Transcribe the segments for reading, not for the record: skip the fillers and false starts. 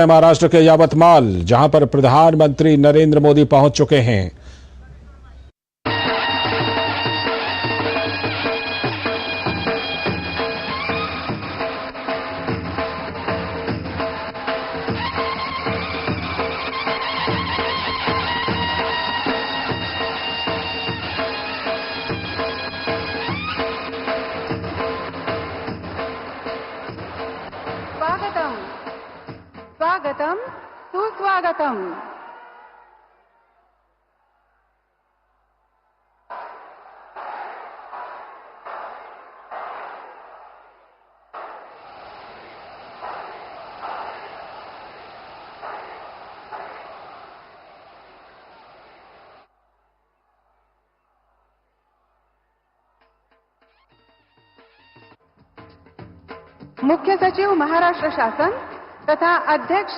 महाराष्ट्र के यवतमाल, जहां पर प्रधानमंत्री नरेंद्र मोदी पहुंच चुके हैं। स्वागतम स्वागतम सुस्वागतम। मुख्य सचिव महाराष्ट्र शासन तथा अध्यक्ष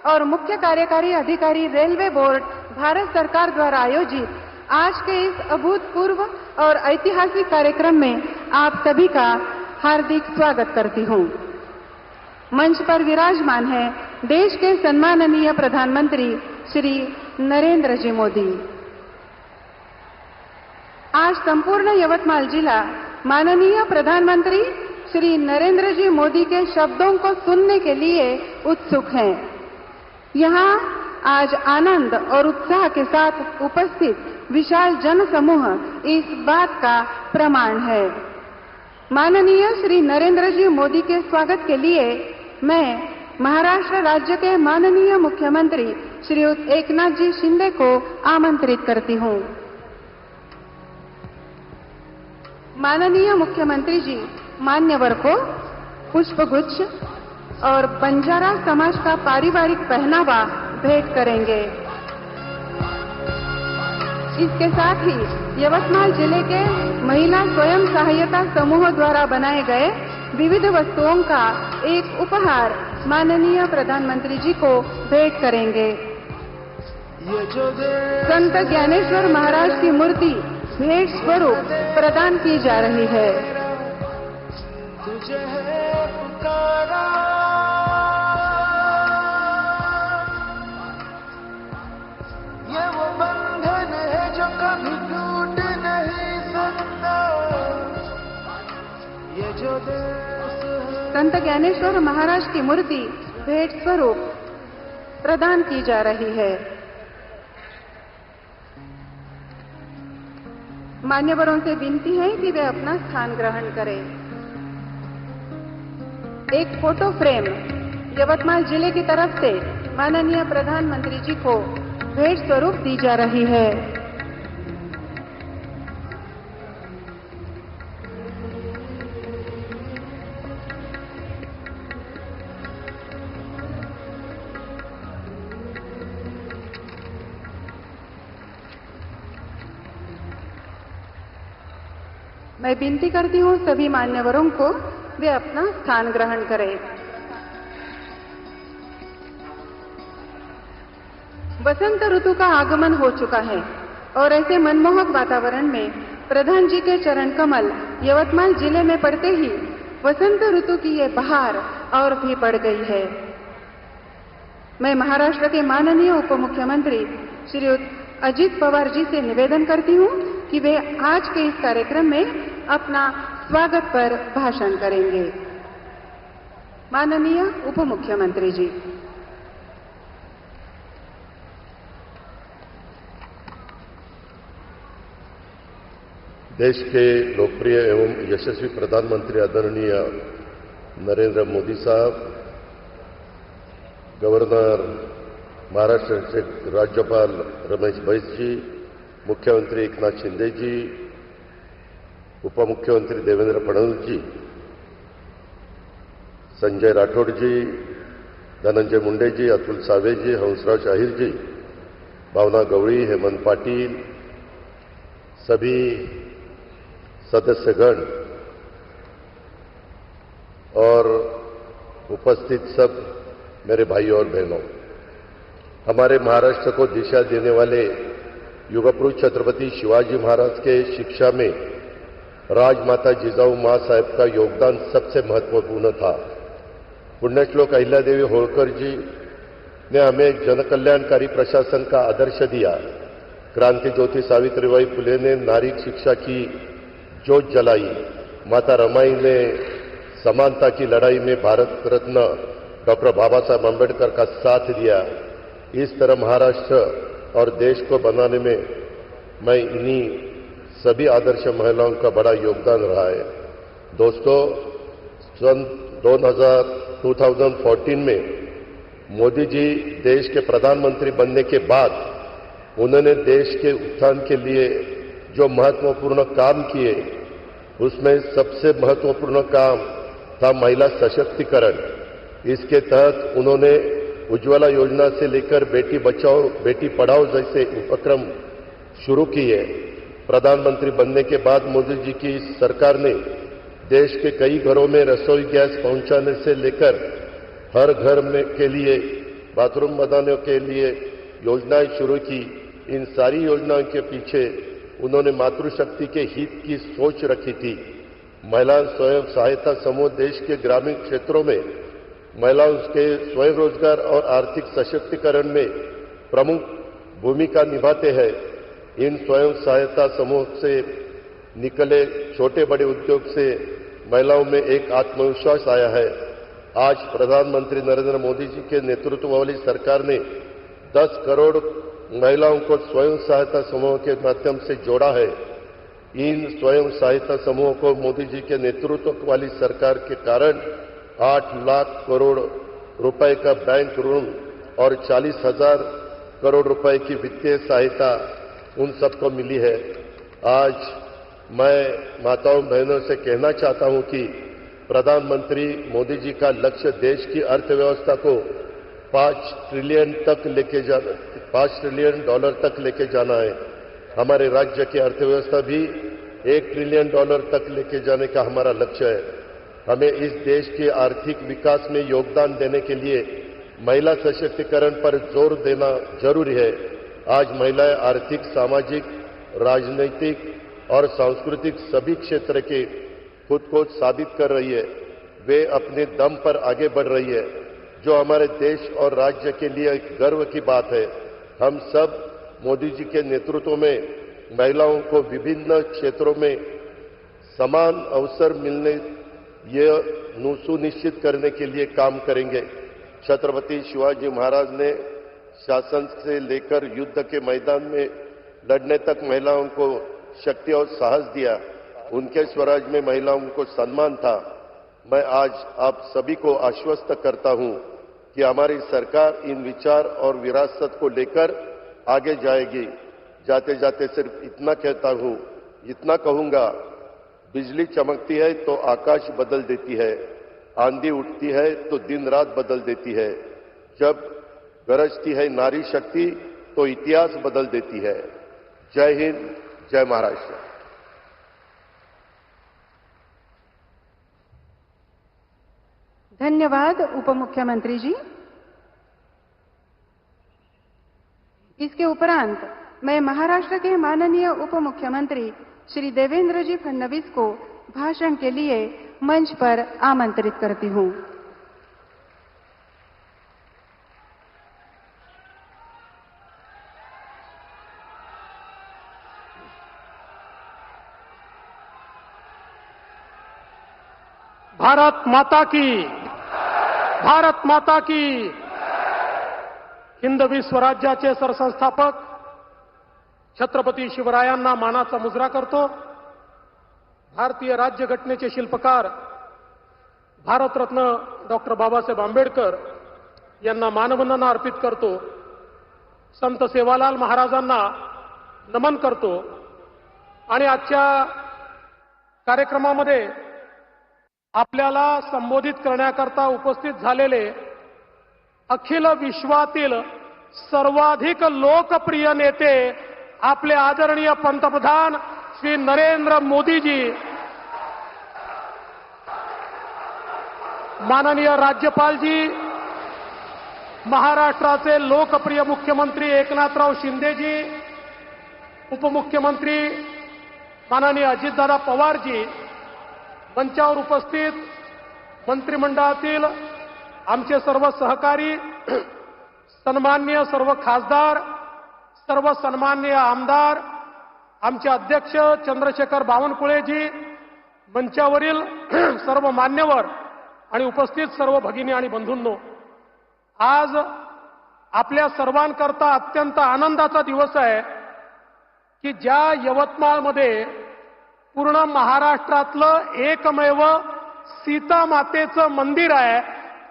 और मुख्य कार्यकारी अधिकारी रेलवे बोर्ड भारत सरकार द्वारा आयोजित आज के इस अभूतपूर्व और ऐतिहासिक कार्यक्रम में आप सभी का हार्दिक स्वागत करती हूं। मंच पर विराजमान है देश के सम्माननीय प्रधानमंत्री श्री नरेंद्र जी मोदी। आज संपूर्ण यवतमाल जिला माननीय प्रधानमंत्री श्री नरेंद्र जी मोदी के शब्दों को सुनने के लिए उत्सुक हैं। यहाँ आज आनंद और उत्साह के साथ उपस्थित विशाल जन समूह इस बात का प्रमाण है। माननीय श्री नरेंद्र जी मोदी के स्वागत के लिए मैं महाराष्ट्र राज्य के माननीय मुख्यमंत्री श्री एकनाथ जी शिंदे को आमंत्रित करती हूँ। माननीय मुख्यमंत्री जी मान्यवर को पुष्पगुच्छ और बंजारा समाज का पारिवारिक पहनावा भेंट करेंगे। इसके साथ ही यवतमाल जिले के महिला स्वयं सहायता समूह द्वारा बनाए गए विविध वस्तुओं का एक उपहार माननीय प्रधानमंत्री जी को भेंट करेंगे। संत ज्ञानेश्वर महाराज की मूर्ति भेंट स्वरूप प्रदान की जा रही है। तुझे है पुकारा, ये वो बंधन है जो कभी टूट नहीं सकता, ये जो देश है। संत ज्ञानेश्वर महाराज की मूर्ति भेंट स्वरूप प्रदान की जा रही है। मान्यवरों से विनती है कि वे अपना स्थान ग्रहण करें। एक फोटो फ्रेम यवतमाल जिले की तरफ से माननीय प्रधानमंत्री जी को भेंट स्वरूप दी जा रही है। मैं विनती करती हूँ सभी मान्यवरों को वे अपना स्थान ग्रहण करें। वसंत ऋतु का आगमन हो चुका है और ऐसे मनमोहक वातावरण में प्रधान जी के चरण कमल यवतमाल जिले में पड़ते ही वसंत ऋतु की ये बहार और भी बढ़ गई है। मैं महाराष्ट्र के माननीय उप मुख्यमंत्री श्री अजित पवार जी से निवेदन करती हूँ कि वे आज के इस कार्यक्रम में अपना स्वागत पर भाषण करेंगे। माननीय उप मुख्यमंत्री जी। देश के लोकप्रिय एवं यशस्वी प्रधानमंत्री आदरणीय नरेंद्र मोदी साहब, गवर्नर महाराष्ट्र के राज्यपाल रमेश बैस जी, मुख्यमंत्री एकनाथ शिंदे जी, उप मुख्यमंत्री देवेंद्र फडणवीस जी, संजय राठौड़ जी, धनंजय मुंडे जी, अतुल सावे जी, हंसराज अहिर जी, भावना गवड़ी, हेमंत पाटिल, सभी सदस्यगण और उपस्थित सब मेरे भाइयों और बहनों, हमारे महाराष्ट्र को दिशा देने वाले युगपुरुष छत्रपति शिवाजी महाराज के शिक्षा में राजमाता जिजाऊ मां साहेब का योगदान सबसे महत्वपूर्ण था। पुण्यश्लोक अहिल्यादेवी होळकर जी ने हमें जनकल्याणकारी प्रशासन का आदर्श दिया। क्रांति ज्योति सावित्रीबाई फुले ने नारी शिक्षा की जोत जलाई। माता रमाई ने समानता की लड़ाई में भारत रत्न डॉक्टर बाबा साहब अम्बेडकर का साथ दिया। इस तरह महाराष्ट्र और देश को बनाने में मैं इन्हीं सभी आदर्श महिलाओं का बड़ा योगदान रहा है। दोस्तों, सन 2014 में मोदी जी देश के प्रधानमंत्री बनने के बाद उन्होंने देश के उत्थान के लिए जो महत्वपूर्ण काम किए, उसमें सबसे महत्वपूर्ण काम था महिला सशक्तिकरण। इसके तहत उन्होंने उज्ज्वला योजना से लेकर बेटी बचाओ बेटी पढ़ाओ जैसे उपक्रम शुरू किए। प्रधानमंत्री बनने के बाद मोदी जी की सरकार ने देश के कई घरों में रसोई गैस पहुंचाने से लेकर हर घर में के लिए बाथरूम बनाने के लिए योजनाएं शुरू की। इन सारी योजनाओं के पीछे उन्होंने मातृशक्ति के हित की सोच रखी थी। महिला स्वयं सहायता समूह देश के ग्रामीण क्षेत्रों में महिलाओं के स्वयं रोजगार और आर्थिक सशक्तिकरण में प्रमुख भूमिका निभाते हैं। इन स्वयं सहायता समूह से निकले छोटे बड़े उद्योग से महिलाओं में एक आत्मविश्वास आया है। आज प्रधानमंत्री नरेंद्र मोदी जी के नेतृत्व वाली सरकार ने 10 करोड़ महिलाओं को स्वयं सहायता समूह के माध्यम से जोड़ा है। इन स्वयं सहायता समूहों को मोदी जी के नेतृत्व वाली सरकार के कारण 8 लाख करोड़ रुपए का बैंक ऋण और 40,000 करोड़ रुपए की वित्तीय सहायता उन सबको मिली है। आज मैं माताओं बहनों से कहना चाहता हूं कि प्रधानमंत्री मोदी जी का लक्ष्य देश की अर्थव्यवस्था को $5 ट्रिलियन तक लेके जाना है। हमारे राज्य की अर्थव्यवस्था भी $1 ट्रिलियन तक लेके जाने का हमारा लक्ष्य है। हमें इस देश के आर्थिक विकास में योगदान देने के लिए महिला सशक्तिकरण पर जोर देना जरूरी है। आज महिलाएं आर्थिक, सामाजिक, राजनीतिक और सांस्कृतिक सभी क्षेत्र के खुद को साबित कर रही है। वे अपने दम पर आगे बढ़ रही है, जो हमारे देश और राज्य के लिए गर्व की बात है। हम सब मोदी जी के नेतृत्व में महिलाओं को विभिन्न क्षेत्रों में समान अवसर मिलने यह सुनिश्चित करने के लिए काम करेंगे। छत्रपति शिवाजी महाराज ने शासन से लेकर युद्ध के मैदान में लड़ने तक महिलाओं को शक्ति और साहस दिया। उनके स्वराज में महिलाओं को सम्मान था। मैं आज आप सभी को आश्वस्त करता हूं कि हमारी सरकार इन विचार और विरासत को लेकर आगे जाएगी। जाते जाते सिर्फ इतना कहूंगा, बिजली चमकती है तो आकाश बदल देती है, आंधी उठती है तो दिन रात बदल देती है, जब गरजती है नारी शक्ति तो इतिहास बदल देती है। जय हिंद, जय महाराष्ट्र। धन्यवाद उप मुख्यमंत्री जी। इसके उपरांत मैं महाराष्ट्र के माननीय उप मुख्यमंत्री श्री देवेंद्र जी फडणवीस को भाषण के लिए मंच पर आमंत्रित करती हूं। भारत माता की, भारत माता की। हिंदवी स्वराज्याचे सरसंस्थापक छत्रपती शिवरायांना मानाचा मुजरा करतो। भारतीय राज्यघटनेचे शिल्पकार भारतरत्न डॉक्टर बाबासाहेब आंबेडकर यांना मानवंदना अर्पित करतो। संत सेवालाल महाराजांना नमन करतो। आणि आजच्या कार्यक्रमामध्ये आपल्याला संबोधित करण्याकरता उपस्थित झालेले अखिल विश्वातील सर्वाधिक लोकप्रिय नेते आपले आदरणीय पंतप्रधान श्री नरेंद्र मोदीजी, माननीय राज्यपालजी, महाराष्ट्राचे लोकप्रिय मुख्यमंत्री एकनाथराव शिंदेजी, उपमुख्यमंत्री माननीय अजितदादा पवारजी, मंचावर उपस्थित मंत्रिमंडळातील आमचे सर्व सहकारी, सन्माननीय सर्व खासदार, सर्व सन्माननीय आमदार, आमचे अध्यक्ष चंद्रशेखर बावनकुळेजी, मंचावरील सर्व मान्यवर आणि उपस्थित सर्व भगिनी आणि बंधूंनो, आज आपल्या सर्वांकरता अत्यंत आनंदाचा दिवस आहे की ज्या यवतमाळमध्ये पूर्ण महाराष्ट्रातलं एकमेव सीता मातेचं मंदिर आहे,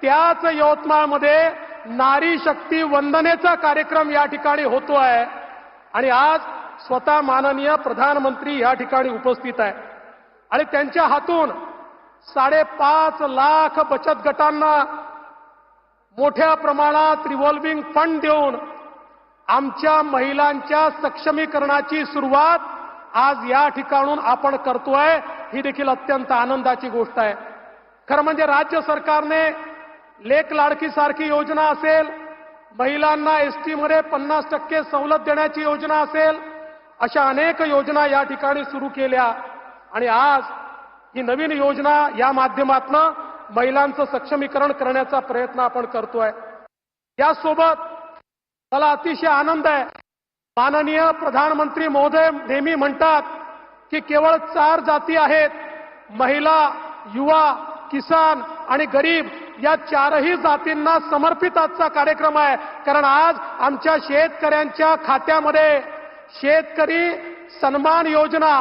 त्याच यवतमाळमध्ये नारी शक्ती वंदनेचा कार्यक्रम या ठिकाणी होतो आहे आणि आज स्वतः माननीय प्रधानमंत्री या ठिकाणी उपस्थित आहे आणि त्यांच्या हातून 5.5 लाख बचत गटांना मोठ्या प्रमाणात रिव्हॉल्विंग फंड देऊन आमच्या महिलांच्या सक्षमीकरणाची सुरुवात आज या ठिकाणून आपण करतोय, ही देखील अत्यंत आनंदाची गोष्ट आहे. खरं म्हणजे राज्य सरकारने लेक लाडकी सारखी योजना असेल, महिलांना एसटी मध्ये 50% सवलत देण्याची योजना असेल, अशा अनेक योजना या ठिकाणी सुरू केल्या आणि आज ही नवीन योजना या माध्यमातून महिलांचं सक्षमीकरण करण्याचा प्रयत्न आपण करतोय. यासोबत मला अतिशय आनंद आहे, माननीय प्रधानमंत्री महोदय नेहमी म्हणतात की केवळ 4 जाती आहेत, महिला, युवा, किसान आणि गरीब, या 4ही जातींना समर्पित आजचा कार्यक्रम आहे. कारण आज आमच्या शेतकऱ्यांच्या खात्यामध्ये शेतकरी सन्मान योजना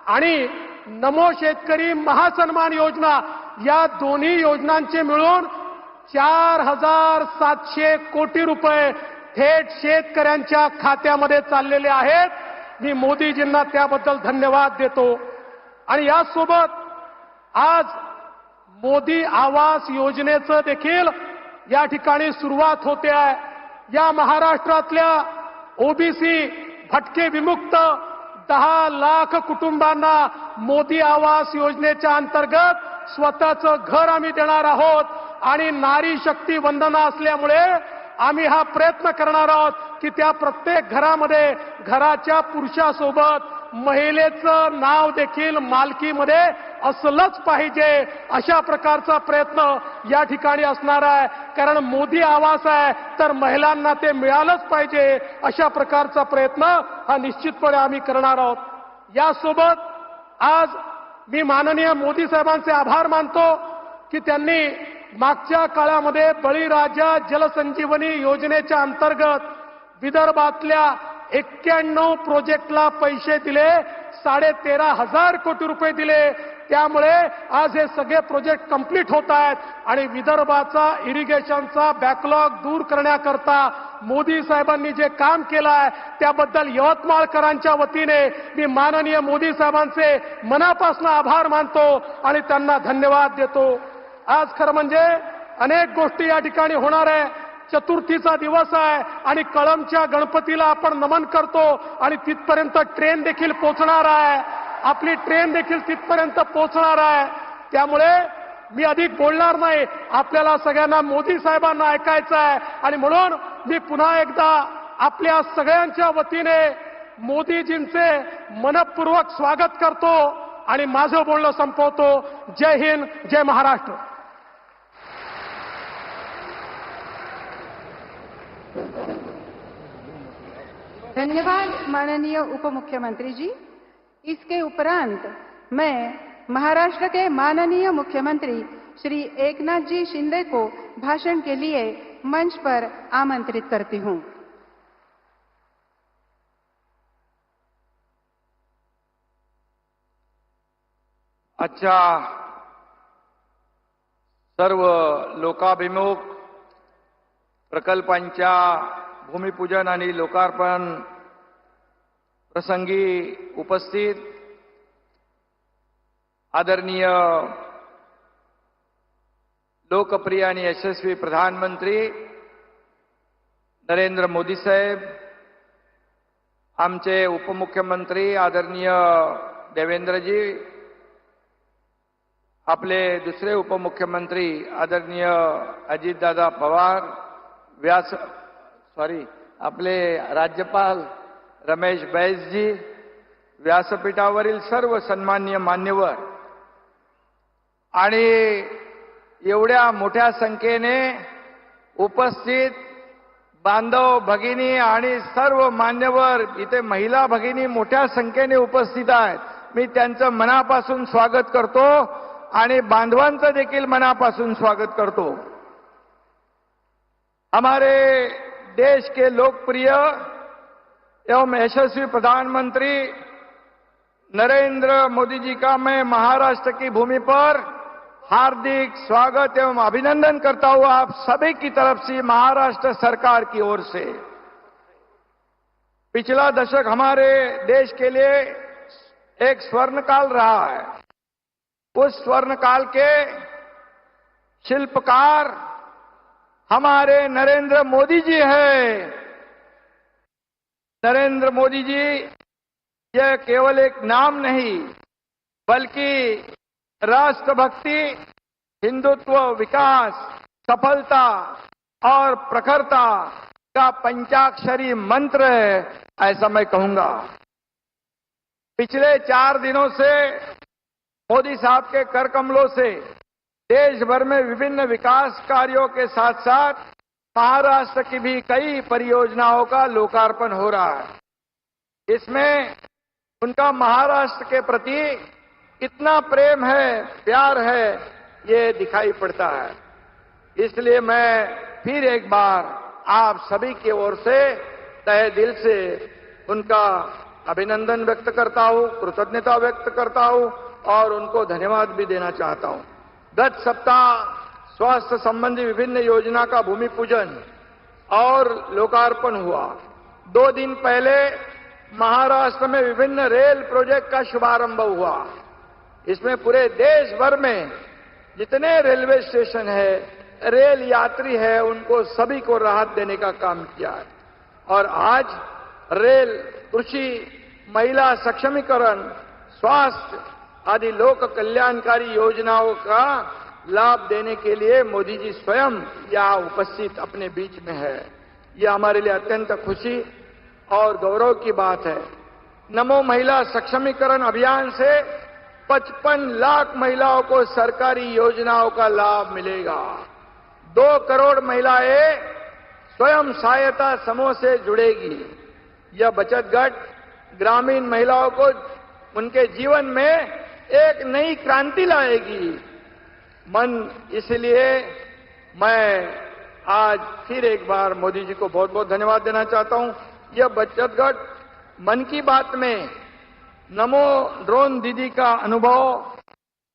आणि नमो शेतकरी महासन्मान योजना या दोन्ही योजनांचे मिळून 4,700 कोटी रुपये थेट शेतकऱ्यांच्या खात्यामध्ये चाललेले आहेत. मी मोदीजींना त्याबद्दल धन्यवाद देतो. आणि यासोबत आज मोदी आवास योजनेचं देखील या ठिकाणी सुरुवात होते आहे. या महाराष्ट्रातल्या ओबीसी भटके विमुक्त 10 लाख कुटुंबांना मोदी आवास योजनेच्या अंतर्गत स्वतःचं घर आम्ही देणार आहोत आणि नारी शक्ती वंदना असल्यामुळे आम्ही हा प्रयत्न करणार आहोत की त्या प्रत्येक घरामध्ये घराच्या पुरुषासोबत महिलेचं नाव देखील मालकीमध्ये असलंच पाहिजे, अशा प्रकारचा प्रयत्न या ठिकाणी असणार आहे. कारण मोदी आवास आहे तर महिलांना ते मिळालंच पाहिजे, अशा प्रकारचा प्रयत्न हा निश्चितपणे आम्ही करणार आहोत. यासोबत आज मी माननीय मोदी साहेबांचे आभार मानतो की त्यांनी मागच्या काळामध्ये बळीराजा जलसंजीवनी योजनेच्या अंतर्गत विदर्भातल्या 91 प्रोजेक्टला पैसे दिले, 13,500 कोटी रुपये दिले. त्यामुळे आज हे सगळे प्रोजेक्ट कंप्लीट होत आहेत आणि विदर्भाचा इरिगेशनचा बॅकलॉग दूर करण्याकरता मोदी साहेबांनी जे काम केलं आहे त्याबद्दल यवतमाळकरांच्या वतीने मी माननीय मोदी साहेबांचे मनापासून आभार मानतो आणि त्यांना धन्यवाद देतो. आज खरं म्हणजे अनेक गोष्टी या ठिकाणी होणार आहे. चतुर्थीचा दिवस आहे आणि कळंबच्या गणपतीला आपण नमन करतो आणि तिथपर्यंत ट्रेन देखील पोहोचणार आहे, आपली ट्रेन देखील तिथपर्यंत पोहोचणार आहे. त्यामुळे मी अधिक बोलणार नाही, आपल्याला सगळ्यांना मोदी साहेबांना ऐकायचं आहे आणि म्हणून मी पुन्हा एकदा आपल्या सगळ्यांच्या वतीने मोदीजींचे मनपूर्वक स्वागत करतो आणि माझं बोलणं संपवतो. जय हिंद, जय महाराष्ट्र. धन्यवाद माननीय उप मुख्यमंत्री जी. इसके उपरांत मैं महाराष्ट्र के माननीय मुख्यमंत्री श्री एकनाथ जी शिंदे को भाषण के लिए मंच पर आमंत्रित करती हूं. आजच्या सर्व लोकाभिमुख प्रकल्पांच्या भूमिपूजन आणि लोकार्पण प्रसंगी उपस्थित आदरणीय लोकप्रिय आणि यशस्वी प्रधानमंत्री नरेंद्र मोदी साहेब, आमचे उपमुख्यमंत्री आदरणीय देवेंद्रजी, आपले दुसरे उपमुख्यमंत्री आदरणीय अजितदादा पवार, आपले राज्यपाल रमेश बैसजी, व्यासपीठावरील सर्व सन्माननीय मान्यवर आणि एवढ्या मोठ्या संख्येने उपस्थित बांधव भगिनी आणि सर्व मान्यवर इथे महिला भगिनी मोठ्या संख्येने उपस्थित आहेत. मी त्यांचं मनापासून स्वागत करतो आणि बांधवांचं देखील मनापासून स्वागत करतो. हमारे देश के लोकप्रिय एवं यशस्वी प्रधानमंत्री नरेंद्र मोदी जी का मैं महाराष्ट्र की भूमि पर हार्दिक स्वागत एवं अभिनंदन करता हूं आप सभी की तरफ से महाराष्ट्र सरकार की ओर से. पिछला दशक हमारे देश के लिए एक स्वर्णकाल रहा है. उस स्वर्णकाल के शिल्पकार हमारे नरेंद्र मोदी जी हैं. नरेंद्र मोदी जी यह केवल एक नाम नहीं बल्कि राष्ट्रभक्ति, हिंदुत्व, विकास, सफलता और प्रखरता का पंचाक्षरी मंत्र है, ऐसा मैं कहूंगा. पिछले 4 दिनों से मोदी साहब के कर कमलों से देश भर में विभिन्न विकास कार्यों के साथ साथ महाराष्ट्र की भी कई परियोजनाओं का लोकार्पण हो रहा है. इसमें उनका महाराष्ट्र के प्रति कितना प्रेम है, प्यार है, ये दिखाई पड़ता है. इसलिए मैं फिर एक बार आप सभी की ओर से तहे दिल से उनका अभिनंदन व्यक्त करता हूं, कृतज्ञता व्यक्त करता हूं और उनको धन्यवाद भी देना चाहता हूं. गत सप्ताह स्वास्थ्य संबंधी विभिन्न योजना का भूमि पूजन और लोकार्पण हुआ. 2 दिन पहले महाराष्ट्र में विभिन्न रेल प्रोजेक्ट का शुभारंभ हुआ. इसमें पूरे देश भर में जितने रेलवे स्टेशन है, रेल यात्री है, उनको सभी को राहत देने का काम किया है. और आज रेल, कृषि, महिला सक्षमीकरण, स्वास्थ्य आदि लोक कल्याणकारी योजनाओं का लाभ देने के लिए मोदी जी स्वयं यहाँ उपस्थित अपने बीच में है. यह हमारे लिए अत्यंत खुशी और गौरव की बात है. नमो महिला सक्षमीकरण अभियान से 55 लाख महिलाओं को सरकारी योजनाओं का लाभ मिलेगा. 2 करोड़ महिलाएं स्वयं सहायता समूह से जुड़ेगी. यह बचत गट ग्रामीण महिलाओं को उनके जीवन में एक नई क्रांति लाएगी. इसलिए मैं आज फिर एक बार मोदी जी को बहुत बहुत धन्यवाद देना चाहता हूं. यह बचत गट मन की बात में नमो ड्रोन दीदी का अनुभव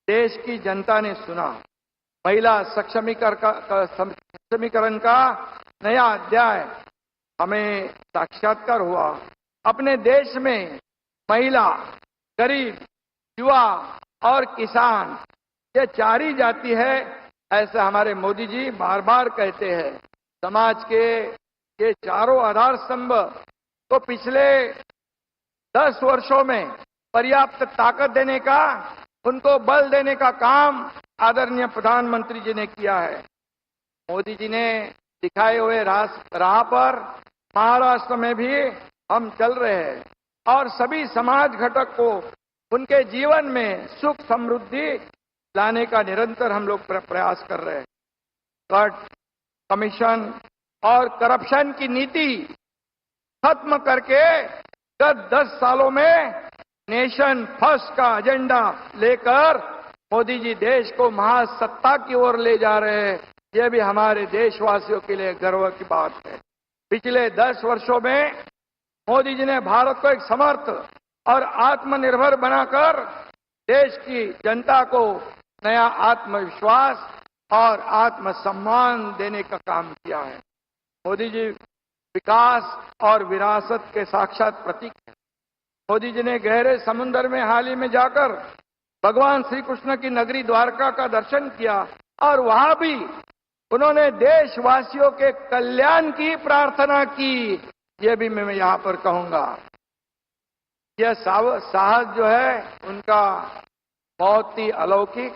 देश की जनता ने सुना. महिला सक्षमीकरण का नया अध्याय हमें साक्षात्कार हुआ. अपने देश में महिला, गरीब, युवा और किसान ये 4 ही जाति है, ऐसा हमारे मोदी जी बार बार कहते हैं. समाज के ये चारों आधार स्तंभ तो पिछले 10 वर्षों में पर्याप्त ताकत देने का, उनको बल देने का काम आदरणीय प्रधानमंत्री जी ने किया है. मोदी जी ने दिखाए हुए राह पर महाराष्ट्र में भी हम चल रहे हैं और सभी समाज घटक को उनके जीवन में सुख समृद्धि लाने का निरंतर हम लोग प्रयास कर रहे हैं. कट, कमीशन और करप्शन की नीति खत्म करके गत 10 सालों में नेशन फर्स्ट का एजेंडा लेकर मोदी जी देश को महासत्ता की ओर ले जा रहे हैं. यह भी हमारे देशवासियों के लिए गर्व की बात है. पिछले 10 वर्षों में मोदी जी ने भारत को एक समर्थ और आत्मनिर्भर बनाकर देश की जनता को नया आत्मविश्वास और आत्मसम्मान देने का काम किया है. मोदी जी विकास और विरासत के साक्षात प्रतीक हैं. मोदी जी ने गहरे समुद्र में हाल ही में जाकर भगवान श्री कृष्ण की नगरी द्वारका का दर्शन किया और वहां भी उन्होंने देशवासियों के कल्याण की प्रार्थना की. यह भी मैं यहां पर कहूंगा. यह साहस जो है उनका बहुत ही अलौकिक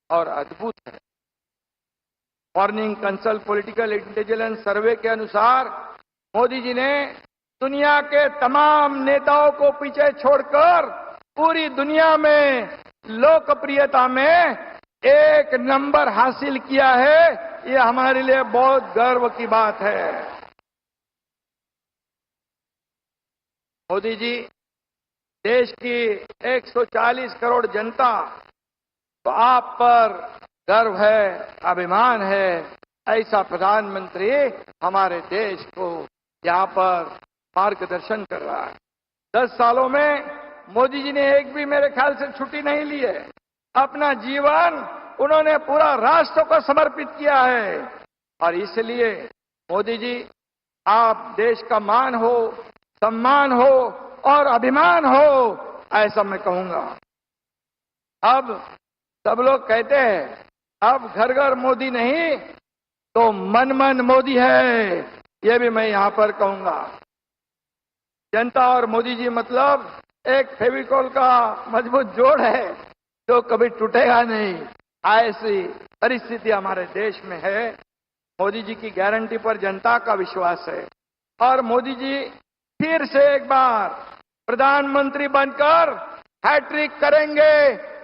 और अद्भुत है. मॉर्निंग कंसल्ट पॉलिटिकल इंटेलिजेंस सर्वे के अनुसार मोदी जी ने दुनिया के तमाम नेताओं को पीछे छोड़कर पूरी दुनिया में लोकप्रियता में 1 नंबर हासिल किया है. ये हमारे लिए बहुत गर्व की बात है. मोदी जी, देश की 140 करोड़ जनता तो आप पर गर्व है, अभिमान है। ऐसा प्रधानमंत्री हमारे देश को यहाँ पर मार्गदर्शन कर रहा है। 10 सालों में मोदी जी ने एक भी मेरे ख्याल से छुट्टी नहीं ली है। अपना जीवन उन्होंने पूरा राष्ट्र को समर्पित किया है और इसलिए मोदी जी, आप देश का मान हो, सम्मान हो और अभिमान हो, ऐसा मैं कहूंगा। अब सब लोग कहते हैं अब घर घर मोदी नहीं तो मन मन मोदी है, ये भी मैं यहां पर कहूंगा। जनता और मोदी जी मतलब एक फेविकोल का मजबूत जोड़ है जो कभी टूटेगा नहीं। ऐसी परिस्थिति हमारे देश में है। मोदी जी की गारंटी पर जनता का विश्वास है और मोदी जी फिर से एक बार प्रधानमंत्री बनकर हैट्रिक करेंगे,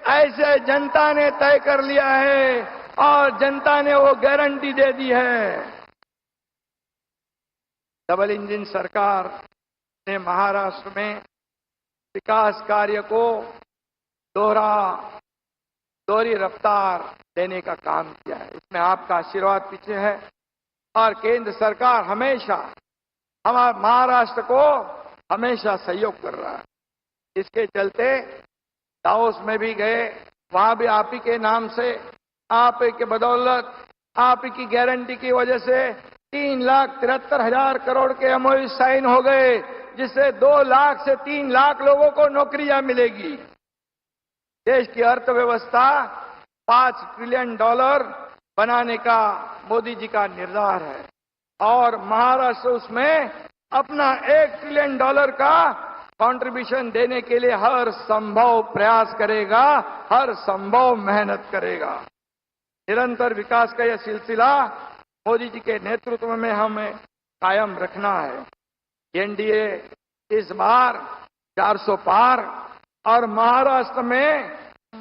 ऐसे जनता ने तय कर लिया है और जनता ने वो गारंटी दे दी है। डबल इंजन सरकार ने महाराष्ट्र में विकास कार्य को दोहरी रफ्तार देने का काम किया है। इसमें आपका आशीर्वाद पीछे है और केंद्र सरकार हमेशा हमारे महाराष्ट्र को हमेशा सहयोग कर रहा है। इसके चलते दावोस में भी गए, वहां भी आप ही के नाम से, आप ही के बदौलत, आप ही की गारंटी की वजह से 3,73,000 करोड़ के एमओयू साइन हो गए, जिससे 2 लाख से 3 लाख लोगों को नौकरियां मिलेगी। देश की अर्थव्यवस्था $5 ट्रिलियन बनाने का मोदी जी का निर्धार है और महाराष्ट्र उसमें अपना $1 ट्रिलियन का कंट्रीब्यूशन देने के लिए हर संभव प्रयास करेगा, हर संभव मेहनत करेगा। निरंतर विकास का यह सिलसिला मोदी जी के नेतृत्व में हमें कायम रखना है। एनडीए इस बार 400 पार और महाराष्ट्र में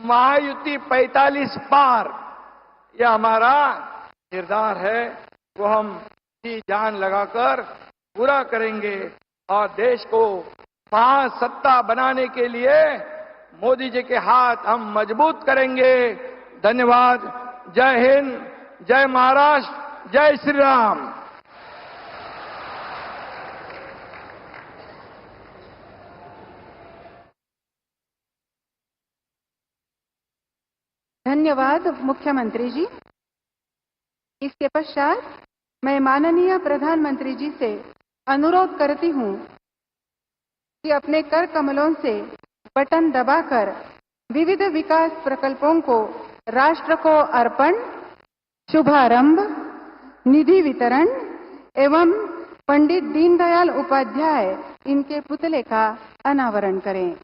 महायुति 45 पार, यह हमारा निर्धार है। वो हम जी जान लगाकर पूरा करेंगे और देश को महासत्ता बनाने के लिए मोदी जी के हाथ हम मजबूत करेंगे। धन्यवाद। जय हिंद, जय महाराष्ट्र, जय श्री राम। धन्यवाद मुख्यमंत्री जी। इसके पश्चात मैं माननीय प्रधानमंत्री जी से अनुरोध करती हूं कि अपने कर कमलों से बटन दबाकर विविध विकास प्रकल्पों को राष्ट्र को अर्पण, शुभारंभ, निधि वितरण एवं पंडित दीनदयाल उपाध्याय इनके पुतले का अनावरण करें।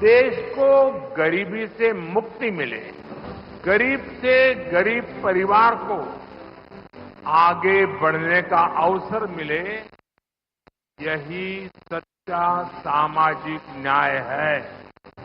देश को गरीबी से मुक्ति मिले, गरीब से गरीब परिवार को आगे बढ़ने का अवसर मिले, यही सच्चा सामाजिक न्याय है।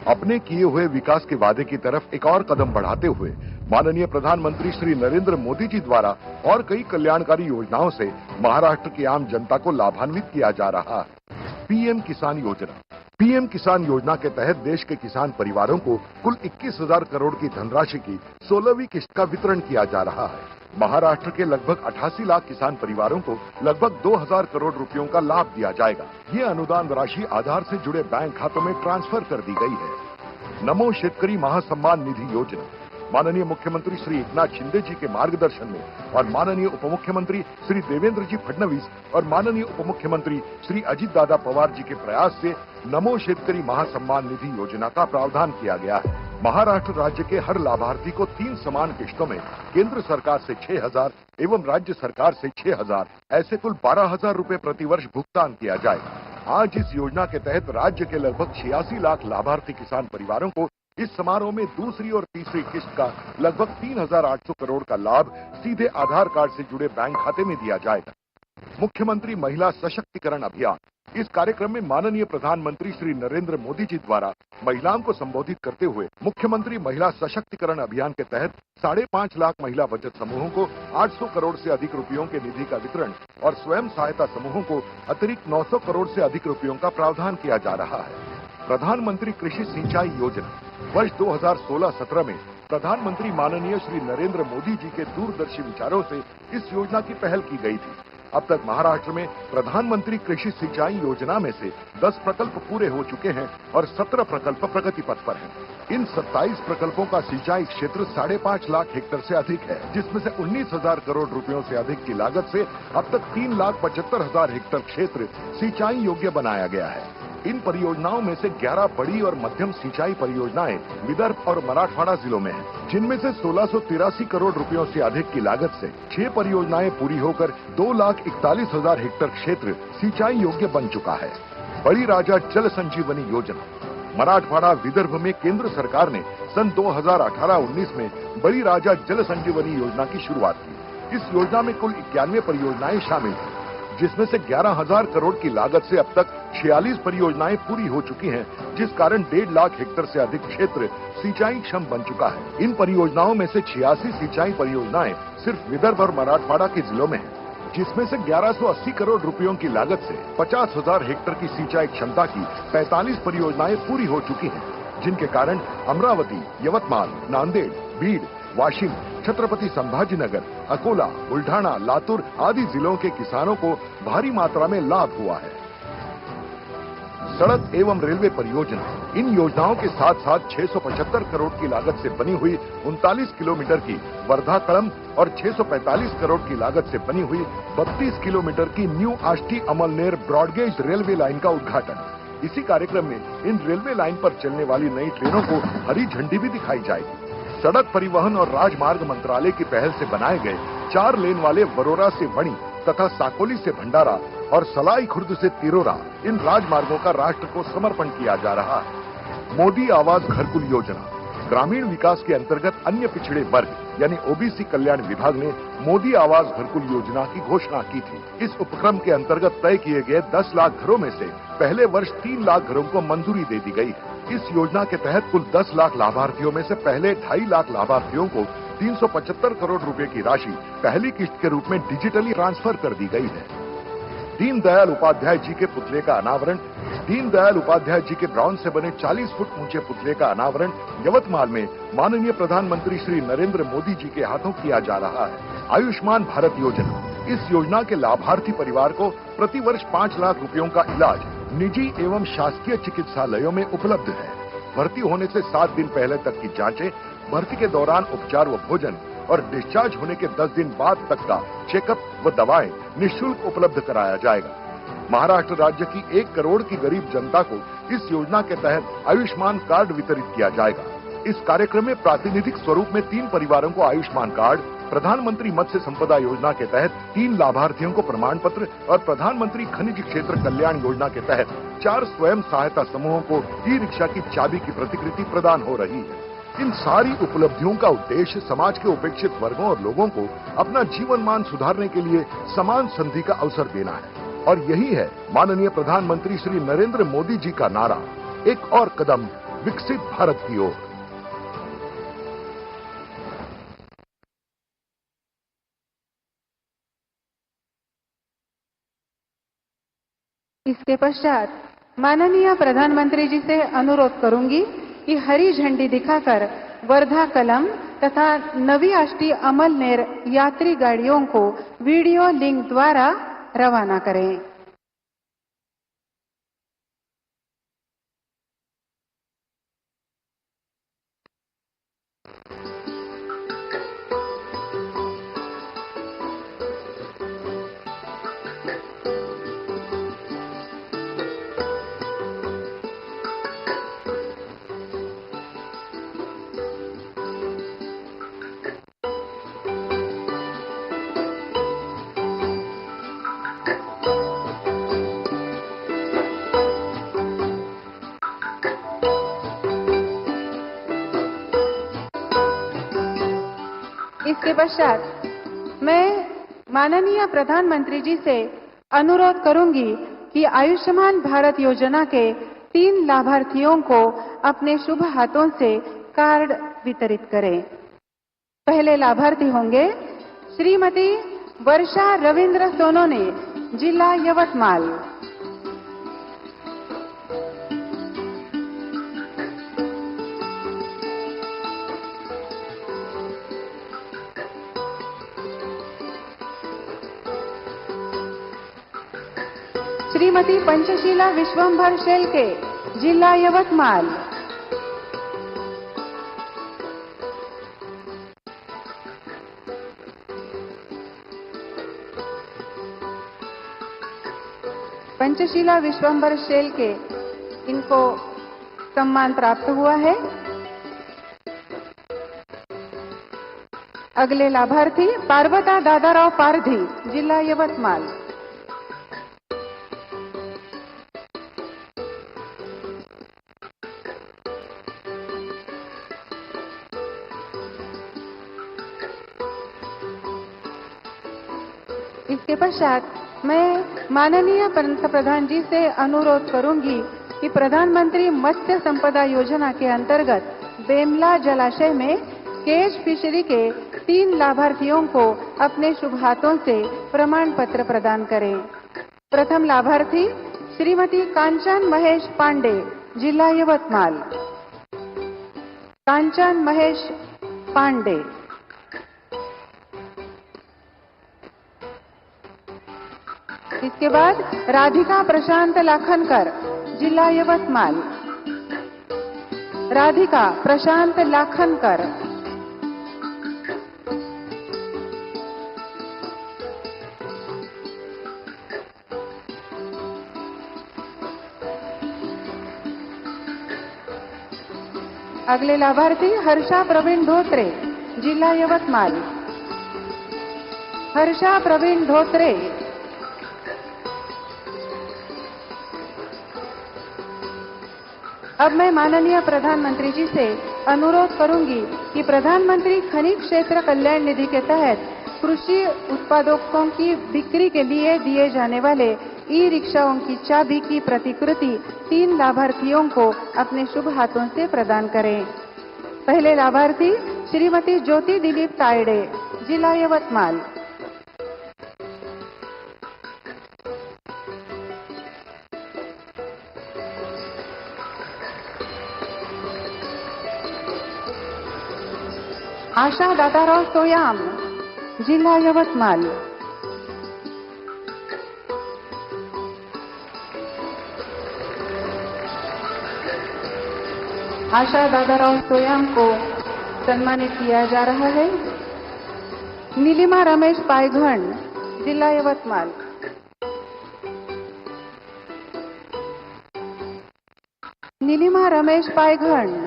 अपने किए हुए विकास के वादे की तरफ एक और कदम बढ़ाते हुए माननीय प्रधानमंत्री श्री नरेंद्र मोदी जी द्वारा और कई कल्याणकारी योजनाओं से महाराष्ट्र की आम जनता को लाभान्वित किया जा रहा है। पीएम किसान योजना। पीएम किसान योजना के तहत देश के किसान परिवारों को कुल 21,000 करोड़ की धनराशि की 16वीं किस्त का वितरण किया जा रहा है। महाराष्ट्र के लगभग 88 लाख किसान परिवारों को लगभग 2,000 करोड़ रुपयों का लाभ दिया जाएगा। ये अनुदान राशि आधार से जुड़े बैंक खातों में ट्रांसफर कर दी गई है। नमो शेतकरी महासम्मान निधि योजना। माननीय मुख्यमंत्री श्री एकनाथ शिंदे जी के मार्गदर्शन में और माननीय उपमुख्यमंत्री श्री देवेंद्र जी फडणवीस और माननीय उपमुख्यमंत्री श्री अजित दादा पवार जी के प्रयास से नमो शेतकरी महासम्मान निधि योजना का प्रावधान किया गया है। महाराष्ट्र राज्य के हर लाभार्थी को 3 समान किश्तों में केंद्र सरकार से 6,000 एवं राज्य सरकार से 6,000 ऐसे कुल 12,000 रुपए प्रतिवर्ष भुगतान किया जाएगा। आज इस योजना के तहत राज्य के लगभग 86 लाख लाभार्थी किसान परिवारों को इस समारोह में दूसरी और तीसरी किस्त का लगभग 3,800 करोड़ का लाभ सीधे आधार कार्ड से जुड़े बैंक खाते में दिया जाएगा। मुख्यमंत्री महिला सशक्तिकरण अभियान, इस कार्यक्रम में माननीय प्रधानमंत्री श्री नरेंद्र मोदी जी द्वारा महिलाओं को संबोधित करते हुए मुख्यमंत्री महिला सशक्तिकरण अभियान के तहत 5.5 लाख महिला बचत समूहों को 800 करोड़ से अधिक रुपयों के निधि का वितरण और स्वयं सहायता समूहों को अतिरिक्त 900 करोड़ से अधिक रुपयों का प्रावधान किया जा रहा है। प्रधानमंत्री कृषि सिंचाई योजना, वर्ष 2016-17 में प्रधानमंत्री माननीय श्री नरेंद्र मोदी जी के दूरदर्शी विचारों से इस योजना की पहल की गई थी। अब तक महाराष्ट्र में प्रधानमंत्री कृषि सिंचाई योजना में से 10 प्रकल्प पूरे हो चुके हैं और 17 प्रकल्प प्रगति पथ पर हैं। इन 27 प्रकल्पों का सिंचाई क्षेत्र 5.5 लाख हेक्टेयर से अधिक है, जिसमें से 19,000 करोड़ रुपयों से अधिक की लागत से अब तक 3,75,000 हेक्टेयर क्षेत्र सिंचाई योग्य बनाया गया है। इन परियोजनाओं में से 11 बड़ी और मध्यम सिंचाई परियोजनाएं विदर्भ और मराठवाड़ा जिलों में हैं, जिनमें से 1683 करोड़ रुपयों से अधिक की लागत से 6 परियोजनाएं पूरी होकर 2,41,000 हेक्टेयर क्षेत्र सिंचाई योग्य बन चुका है। बड़ी राजा जल संजीवनी योजना, मराठवाड़ा विदर्भ में केंद्र सरकार ने सन 2018-19 में बड़ी राजा जल संजीवनी योजना की शुरुआत की। इस योजना में कुल 91 परियोजनाएं शामिल थी, जिसमें से 11,000 करोड़ की लागत से अब तक 46 परियोजनाएं पूरी हो चुकी हैं, जिस कारण 1.5 लाख हेक्टेयर से अधिक क्षेत्र सिंचाई क्षम बन चुका है। इन परियोजनाओं में से 86 सिंचाई परियोजनाएं सिर्फ विदर्भ और मराठवाड़ा के जिलों में हैं, जिसमें से 1180 करोड़ रुपयों की लागत से 50,000 हेक्टेयर की सिंचाई क्षमता की 45 परियोजनाएं पूरी हो चुकी हैं, जिनके कारण अमरावती, यवतमाल, नांदेड़, बीड, वाशिम, छत्रपति संभाजीनगर, अकोला, बुल्ढाना, लातूर आदि जिलों के किसानों को भारी मात्रा में लाभ हुआ है। सड़क एवं रेलवे परियोजना, इन योजनाओं के साथ साथ 675 करोड़ की लागत से बनी हुई 39 किलोमीटर की वर्धा कड़म और 645 करोड़ की लागत से बनी हुई 32 किलोमीटर की new Ashti Amalner broad gauge railway line का उद्घाटन। इसी कार्यक्रम में इन रेलवे लाइन पर चलने वाली नई ट्रेनों को हरी झंडी भी दिखाई जाएगी। सड़क परिवहन और राजमार्ग मंत्रालय की पहल से बनाए गए 4 लेन वाले वरोरा से वणी तथा साकोली से भंडारा और सलाई खुर्द से तिरोरा, इन राजमार्गों का राष्ट्र को समर्पण किया जा रहा है। मोदी आवास घरकुल योजना, ग्रामीण विकास के अंतर्गत अन्य पिछड़े वर्ग यानी ओबीसी कल्याण विभाग ने मोदी आवास घरकुल योजना की घोषणा की थी। इस उपक्रम के अंतर्गत तय किए गए 10 लाख घरों में से पहले वर्ष 3 लाख घरों को मंजूरी दे दी गई है। इस योजना के तहत कुल 10 लाख लाभार्थियों में से पहले 2.5 लाख लाभार्थियों को 375 करोड़ रुपए की राशि पहली किस्त के रूप में डिजिटली ट्रांसफर कर दी गई है। दीनदयाल उपाध्याय जी के पुतले का अनावरण, दीनदयाल उपाध्याय जी के ब्रॉन्ज से बने 40 फुट ऊंचे पुतले का अनावरण यवतमाल में माननीय प्रधानमंत्री श्री नरेंद्र मोदी जी के हाथों किया जा रहा है। आयुष्मान भारत योजना, इस योजना के लाभार्थी परिवार को प्रति वर्ष 5 लाख रुपयों का इलाज निजी एवं शासकीय चिकित्सालयों में उपलब्ध है। भर्ती होने से 7 दिन पहले तक की जांचें, भर्ती के दौरान उपचार व भोजन और डिस्चार्ज होने के 10 दिन बाद तक का चेकअप व दवाएं निःशुल्क उपलब्ध कराया जाएगा। महाराष्ट्र राज्य की 1 करोड़ की गरीब जनता को इस योजना के तहत आयुष्मान कार्ड वितरित किया जाएगा। इस कार्यक्रम में प्रातिनिधिक स्वरूप में 3 परिवारों को आयुष्मान कार्ड, प्रधानमंत्री मत्स्य संपदा योजना के तहत 3 लाभार्थियों को प्रमाण पत्र और प्रधानमंत्री खनिज क्षेत्र कल्याण योजना के तहत 4 स्वयं सहायता समूहों को ई रिक्शा की चाबी की प्रतिकृति प्रदान हो रही है। इन सारी उपलब्धियों का उद्देश्य समाज के उपेक्षित वर्गों और लोगों को अपना जीवन मान सुधारने के लिए समान संधि का अवसर देना है और यही है माननीय प्रधानमंत्री श्री नरेंद्र मोदी जी का नारा, एक और कदम विकसित भारत की ओर। इसके पश्चात माननीय प्रधानमंत्री जी से अनुरोध करूंगी कि हरी झंडी दिखाकर वर्धा कलम तथा नवी आष्टी अमलनेर यात्री गाड़ियों को वीडियो लिंक द्वारा रवाना करें। इसके पश्चात मैं माननीय प्रधानमंत्री जी से अनुरोध करूंगी कि आयुष्मान भारत योजना के 3 लाभार्थियों को अपने शुभ हाथों से कार्ड वितरित करें। पहले लाभार्थी होंगे श्रीमती वर्षा रविंद्र सोनोने, जिला यवतमाल। श्रीमती पंचशीला विश्वंभर शेलके, जिला यवतमाल। पंचशीला विश्वंभर शेलके, इनको सम्मान प्राप्त हुआ है। अगले लाभार्थी पार्वता दादाराव पारधी, जिला यवतमाल। इसके पश्चात मैं माननीय पंतप्रधान जी से अनुरोध करूंगी कि प्रधानमंत्री मत्स्य संपदा योजना के अंतर्गत बेमला जलाशय में केज फिशरी के 3 लाभार्थियों को अपने शुभ हाथों से प्रमाण पत्र प्रदान करें। प्रथम लाभार्थी श्रीमती कांचन महेश पांडे, जिला यवतमाल। कांचन महेश पांडे। इसके बाद राधिका प्रशांत लाखनकर, जिला यवतमाल। राधिका प्रशांत लाखनकर। अगले लाभार्थी हर्षा प्रवीण धोत्रे, जिला यवतमाल। हर्षा प्रवीण धोत्रे। अब मैं माननीय प्रधानमंत्री जी से अनुरोध करूंगी कि प्रधानमंत्री खनिज क्षेत्र कल्याण निधि के तहत कृषि उत्पादकों की बिक्री के लिए दिए जाने वाले ई रिक्शाओं की चाबी की प्रतिकृति 3 लाभार्थियों को अपने शुभ हाथों से प्रदान करें। पहले लाभार्थी श्रीमती ज्योति दिलीप तायडे, जिला यवतमाल। आशा दादाराव सोयाम, जिला यवतमाल। आशा दादाराव सोयाम को सम्मानित किया जा रहा है। नीलिमा रमेश पायघन, जिला यवतमाल। नीलिमा रमेश पायघन।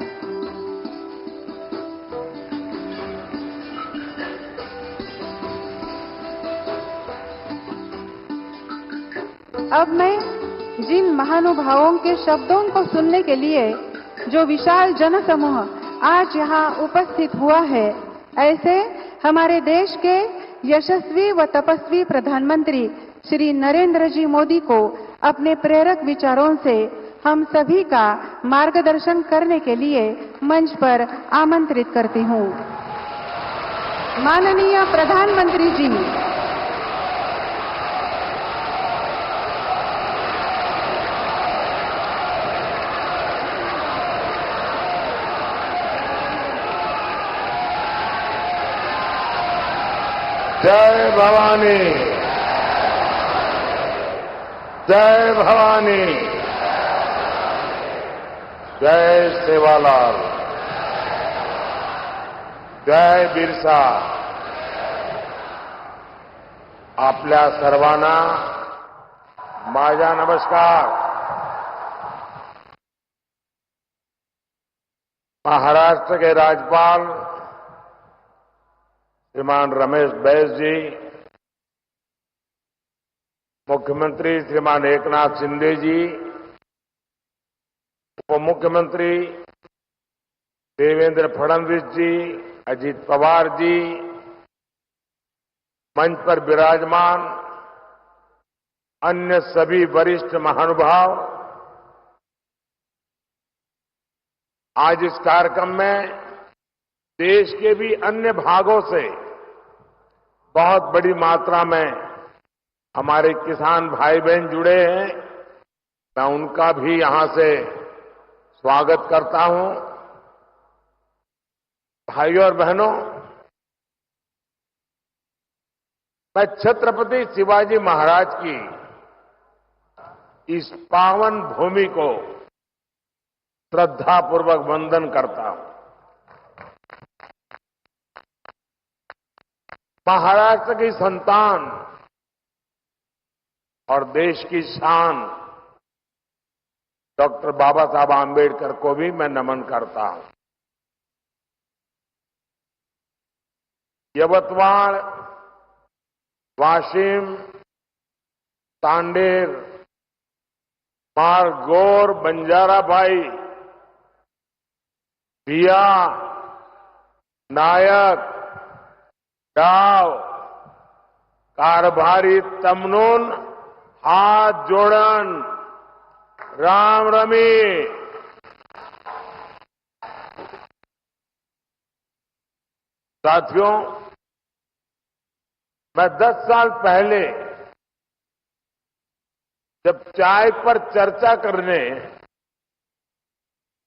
अब मैं जिन महानुभावों के शब्दों को सुनने के लिए जो विशाल जनसमूह आज यहाँ उपस्थित हुआ है, ऐसे हमारे देश के यशस्वी व तपस्वी प्रधानमंत्री श्री नरेंद्र जी मोदी को अपने प्रेरक विचारों से हम सभी का मार्गदर्शन करने के लिए मंच पर आमंत्रित करती हूँ। माननीय प्रधानमंत्री जी, जय भवानी, जय भवानी, जय सेवालाल, जय बिरसा। आपल्या सर्वांना माझा नमस्कार। महाराष्ट्र के राज्यपाल श्रीमान रमेश बैस जी, मुख्यमंत्री श्रीमान एकनाथ शिंदे जी, उप मुख्यमंत्री देवेंद्र फडणवीस जी, अजित पवार जी, मंच पर विराजमान अन्य सभी वरिष्ठ महानुभाव, आज इस कार्यक्रम में देश के भी अन्य भागों से बहुत बड़ी मात्रा में हमारे किसान भाई बहन जुड़े हैं। मैं उनका भी यहां से स्वागत करता हूं। भाइयों और बहनों, मैं छत्रपति शिवाजी महाराज की इस पावन भूमि को श्रद्धापूर्वक वंदन करता हूं। महाराष्ट्र की संतान और देश की शान डॉक्टर बाबा साहब आम्बेडकर को भी मैं नमन करता हूं। यवतमाळ, वाशिम, तांडेर, मारगोर, बंजारा भाई, भिया, नायक, डाव, कारभारी, तमनून, हाथ जोड़न, राम रमी। साथियों, मैं 10 साल पहले जब चाय पर चर्चा करने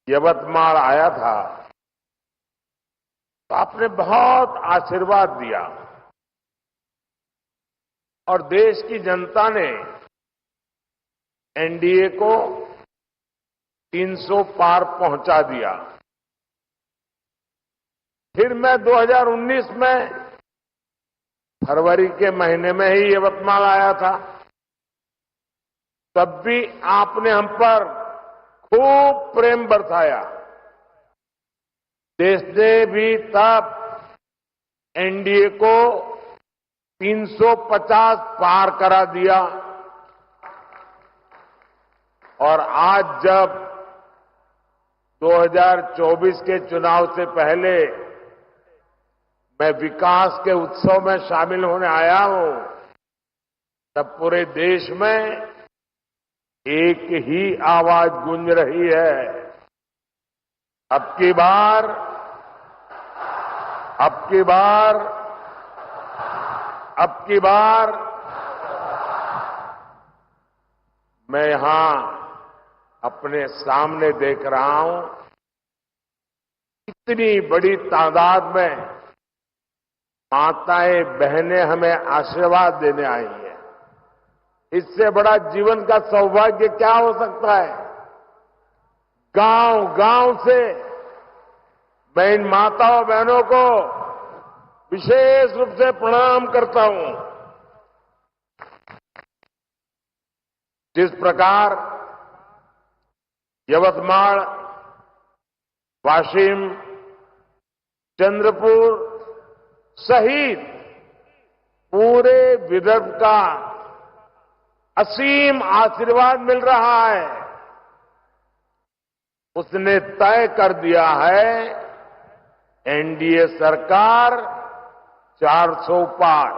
यवतमाल आया था तो आपने बहुत आशीर्वाद दिया और देश की जनता ने एनडीए को 300 पार पहुंचा दिया। फिर मैं 2019 में फरवरी के महीने में ही यवतमाल आया था। तब भी आपने हम पर खूब प्रेम बरसाया। देश ने भी तब एनडीए को 350 पार करा दिया और आज जब 2024 के चुनाव से पहले मैं विकास के उत्सव में शामिल होने आया हूं, तब पूरे देश में एक ही आवाज गूंज रही है, अब की बार मैं यहां अपने सामने देख रहा हूं, इतनी बड़ी तादाद में माताएं बहनें हमें आशीर्वाद देने आई हैं। इससे बड़ा जीवन का सौभाग्य क्या हो सकता है। गांव गांव से मैं इन माताओं बहनों को विशेष रूप से प्रणाम करता हूं। जिस प्रकार यवतमाल, वाशिम, चंद्रपुर सहित पूरे विदर्भ का असीम आशीर्वाद मिल रहा है, उसने तय कर दिया है एनडीए सरकार 400 पार।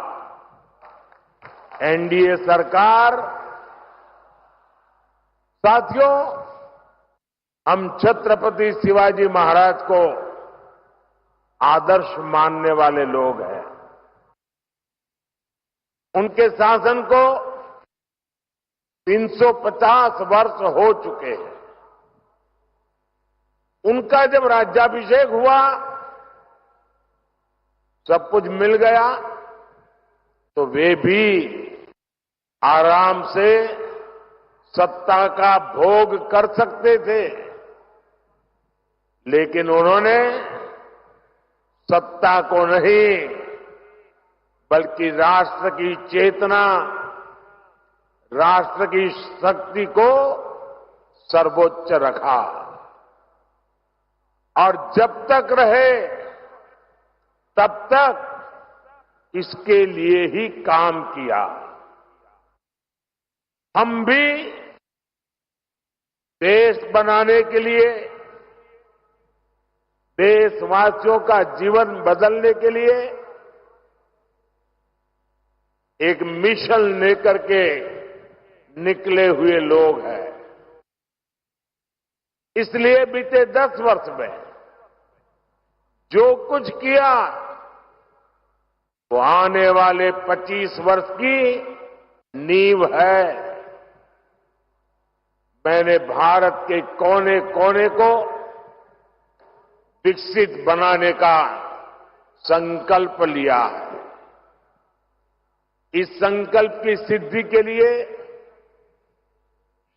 एनडीए सरकार, साथियों, हम छत्रपति शिवाजी महाराज को आदर्श मानने वाले लोग हैं। उनके शासन को 350 वर्ष हो चुके हैं। उनका जब राज्याभिषेक हुआ, सब कुछ मिल गया, तो वे भी आराम से सत्ता का भोग कर सकते थे, लेकिन उन्होंने सत्ता को नहीं बल्कि राष्ट्र की चेतना, राष्ट्र की शक्ति को सर्वोच्च रखा और जब तक रहे तब तक इसके लिए ही काम किया। हम भी देश बनाने के लिए, देशवासियों का जीवन बदलने के लिए एक मिशन लेकर के निकले हुए लोग हैं। इसलिए बीते 10 वर्ष में जो कुछ किया वो आने वाले 25 वर्ष की नींव है। मैंने भारत के कोने कोने को विकसित बनाने का संकल्प लिया है। इस संकल्प की सिद्धि के लिए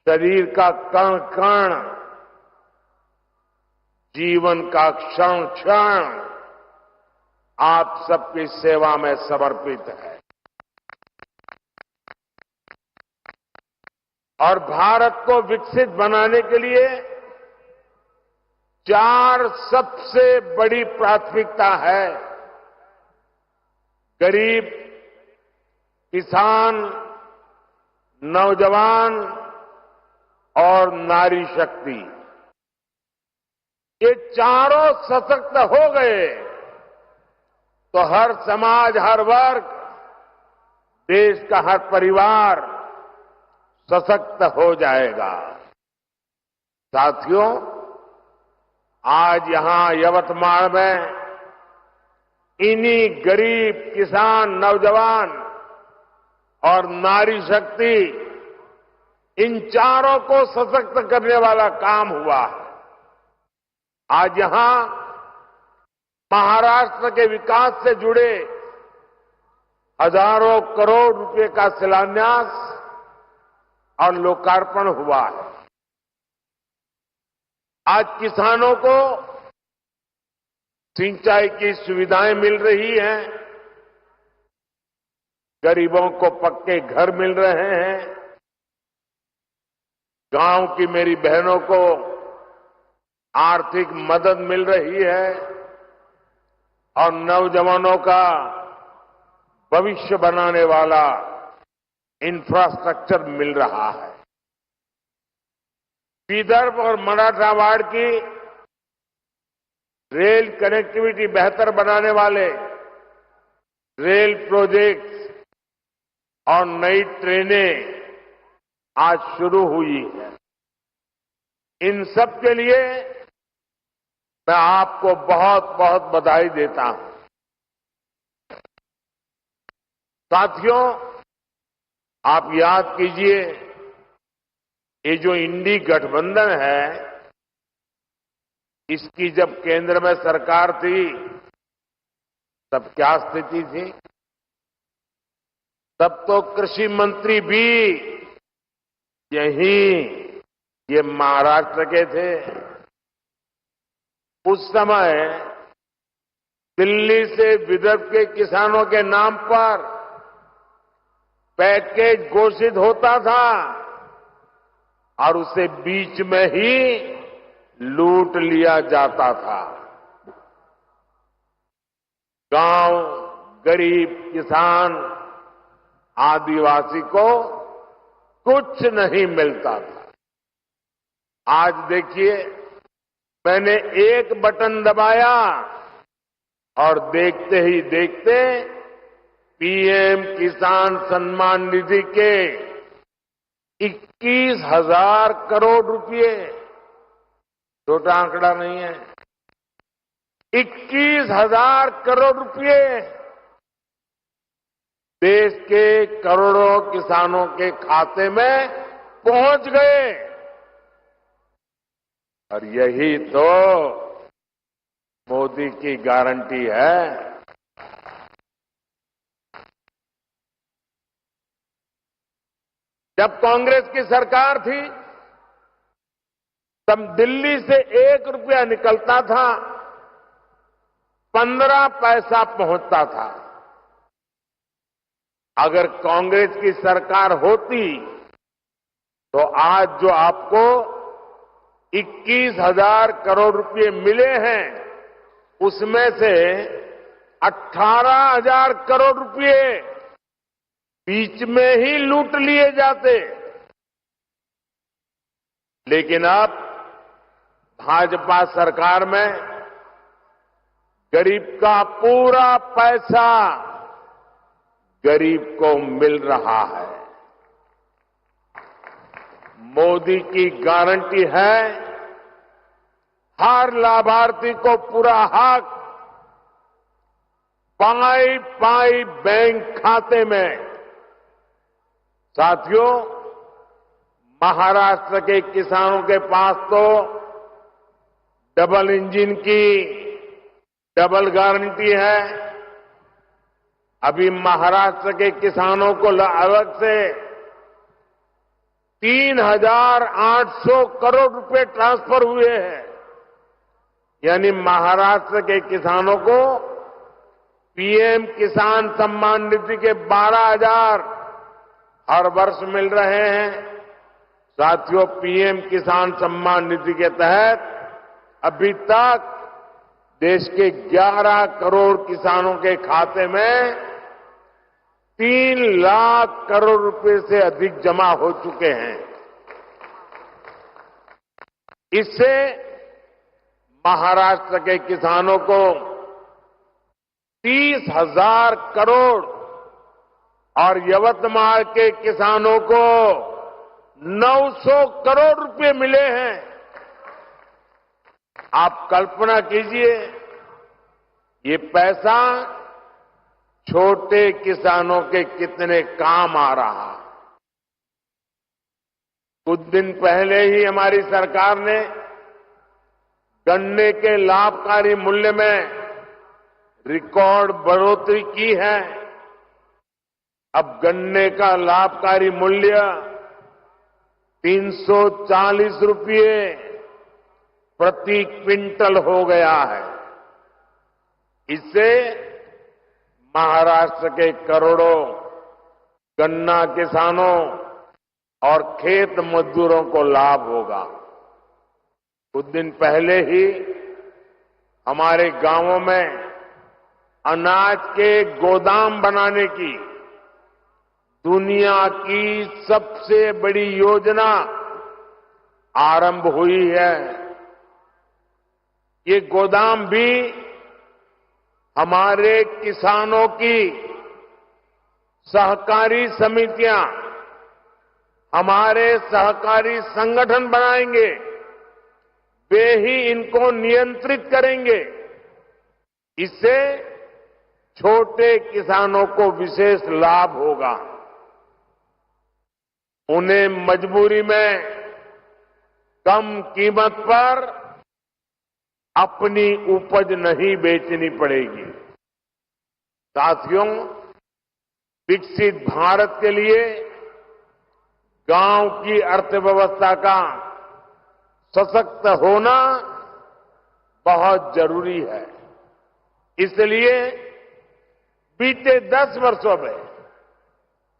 शरीर का कण कण, जीवन का क्षण क्षण आप सबकी सेवा में समर्पित है। और भारत को विकसित बनाने के लिए 4 सबसे बड़ी प्राथमिकता है। गरीब, किसान, नौजवान और नारी शक्ति, ये चारों सशक्त हो गए तो हर समाज, हर वर्ग, देश का हर परिवार सशक्त हो जाएगा। साथियों, आज यहां यवतमाल में इन्हीं गरीब, किसान, नौजवान और नारी शक्ति, इन चारों को सशक्त करने वाला काम हुआ है। आज यहां महाराष्ट्र के विकास से जुड़े हजारों करोड़ रुपए का शिलान्यास और लोकार्पण हुआ है। आज किसानों को सिंचाई की सुविधाएं मिल रही हैं, गरीबों को पक्के घर मिल रहे हैं, गांव की मेरी बहनों को आर्थिक मदद मिल रही है और नौजवानों का भविष्य बनाने वाला इंफ्रास्ट्रक्चर मिल रहा है। विदर्भ और मराठवाड़ की रेल कनेक्टिविटी बेहतर बनाने वाले रेल प्रोजेक्ट्स और नई ट्रेनें आज शुरू हुई हैं। इन सब के लिए मैं आपको बहुत बहुत बधाई देता हूं। साथियों, आप याद कीजिए, ये जो इंडी गठबंधन है, इसकी जब केंद्र में सरकार थी तब क्या स्थिति थी? तब तो कृषि मंत्री भी ये महाराष्ट्र के थे। उस समय दिल्ली से विदर्भ के किसानों के नाम पर पैकेज घोषित होता था और उसे बीच में ही लूट लिया जाता था। गांव, गरीब, किसान, आदिवासी को कुछ नहीं मिलता था। आज देखिए, मैंने एक बटन दबाया और देखते ही देखते पीएम किसान सम्मान निधि के 21,000 करोड़ रुपए, छोटा आंकड़ा नहीं है, 21,000 करोड़ रुपए देश के करोड़ों किसानों के खाते में पहुंच गए। और यही तो मोदी की गारंटी है। जब कांग्रेस की सरकार थी तब दिल्ली से 1 रुपया निकलता था, 15 पैसा पहुंचता था। अगर कांग्रेस की सरकार होती तो आज जो आपको 21,000 करोड़ रुपए मिले हैं, उसमें से 18,000 करोड़ रुपए बीच में ही लूट लिए जाते। लेकिन अब भाजपा सरकार में गरीब का पूरा पैसा गरीब को मिल रहा है। मोदी की गारंटी है हर लाभार्थी को पूरा हक पाई पाई बैंक खाते में। साथियों, महाराष्ट्र के किसानों के पास तो डबल इंजन की डबल गारंटी है। अभी महाराष्ट्र के किसानों को अलग से 3,800 करोड़ रुपए ट्रांसफर हुए हैं। यानी महाराष्ट्र के किसानों को पीएम किसान सम्मान निधि के 12,000 हर वर्ष मिल रहे हैं। साथियों, पीएम किसान सम्मान निधि के तहत अभी तक देश के 11 करोड़ किसानों के खाते में 3 लाख करोड़ रुपए से अधिक जमा हो चुके हैं। इससे महाराष्ट्र के किसानों को 30,000 करोड़ और यवतमाल के किसानों को 900 करोड़ रुपए मिले हैं। आप कल्पना कीजिए, ये पैसा छोटे किसानों के कितने काम आ रहा। कुछ दिन पहले ही हमारी सरकार ने गन्ने के लाभकारी मूल्य में रिकॉर्ड बढ़ोतरी की है। अब गन्ने का लाभकारी मूल्य 340 रुपये प्रति क्विंटल हो गया है। इससे महाराष्ट्र के करोड़ों गन्ना किसानों और खेत मजदूरों को लाभ होगा। कुछ दिन पहले ही हमारे गांवों में अनाज के गोदाम बनाने की दुनिया की सबसे बड़ी योजना आरंभ हुई है। ये गोदाम भी हमारे किसानों की सहकारी समितियां, हमारे सहकारी संगठन बनाएंगे। वे ही इनको नियंत्रित करेंगे। इससे छोटे किसानों को विशेष लाभ होगा। उन्हें मजबूरी में कम कीमत पर अपनी उपज नहीं बेचनी पड़ेगी। साथियों, विकसित भारत के लिए गांव की अर्थव्यवस्था का सशक्त होना बहुत जरूरी है। इसलिए बीते 10 वर्षों में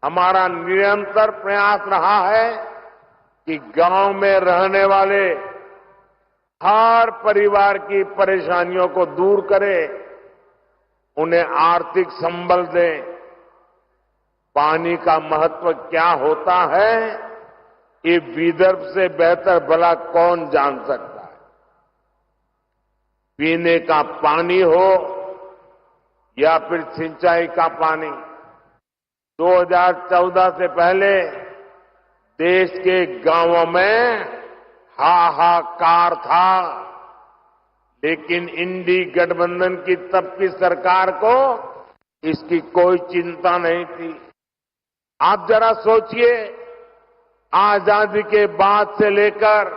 हमारा निरंतर प्रयास रहा है कि गांव में रहने वाले हर परिवार की परेशानियों को दूर करें, उन्हें आर्थिक संबल दें। पानी का महत्व क्या होता है, ये विदर्भ से बेहतर भला कौन जान सकता है। पीने का पानी हो या फिर सिंचाई का पानी, 2014 से पहले देश के गांवों में हाहाकार था, लेकिन इंडी गठबंधन की तब की सरकार को इसकी कोई चिंता नहीं थी। आप जरा सोचिए, आजादी के बाद से लेकर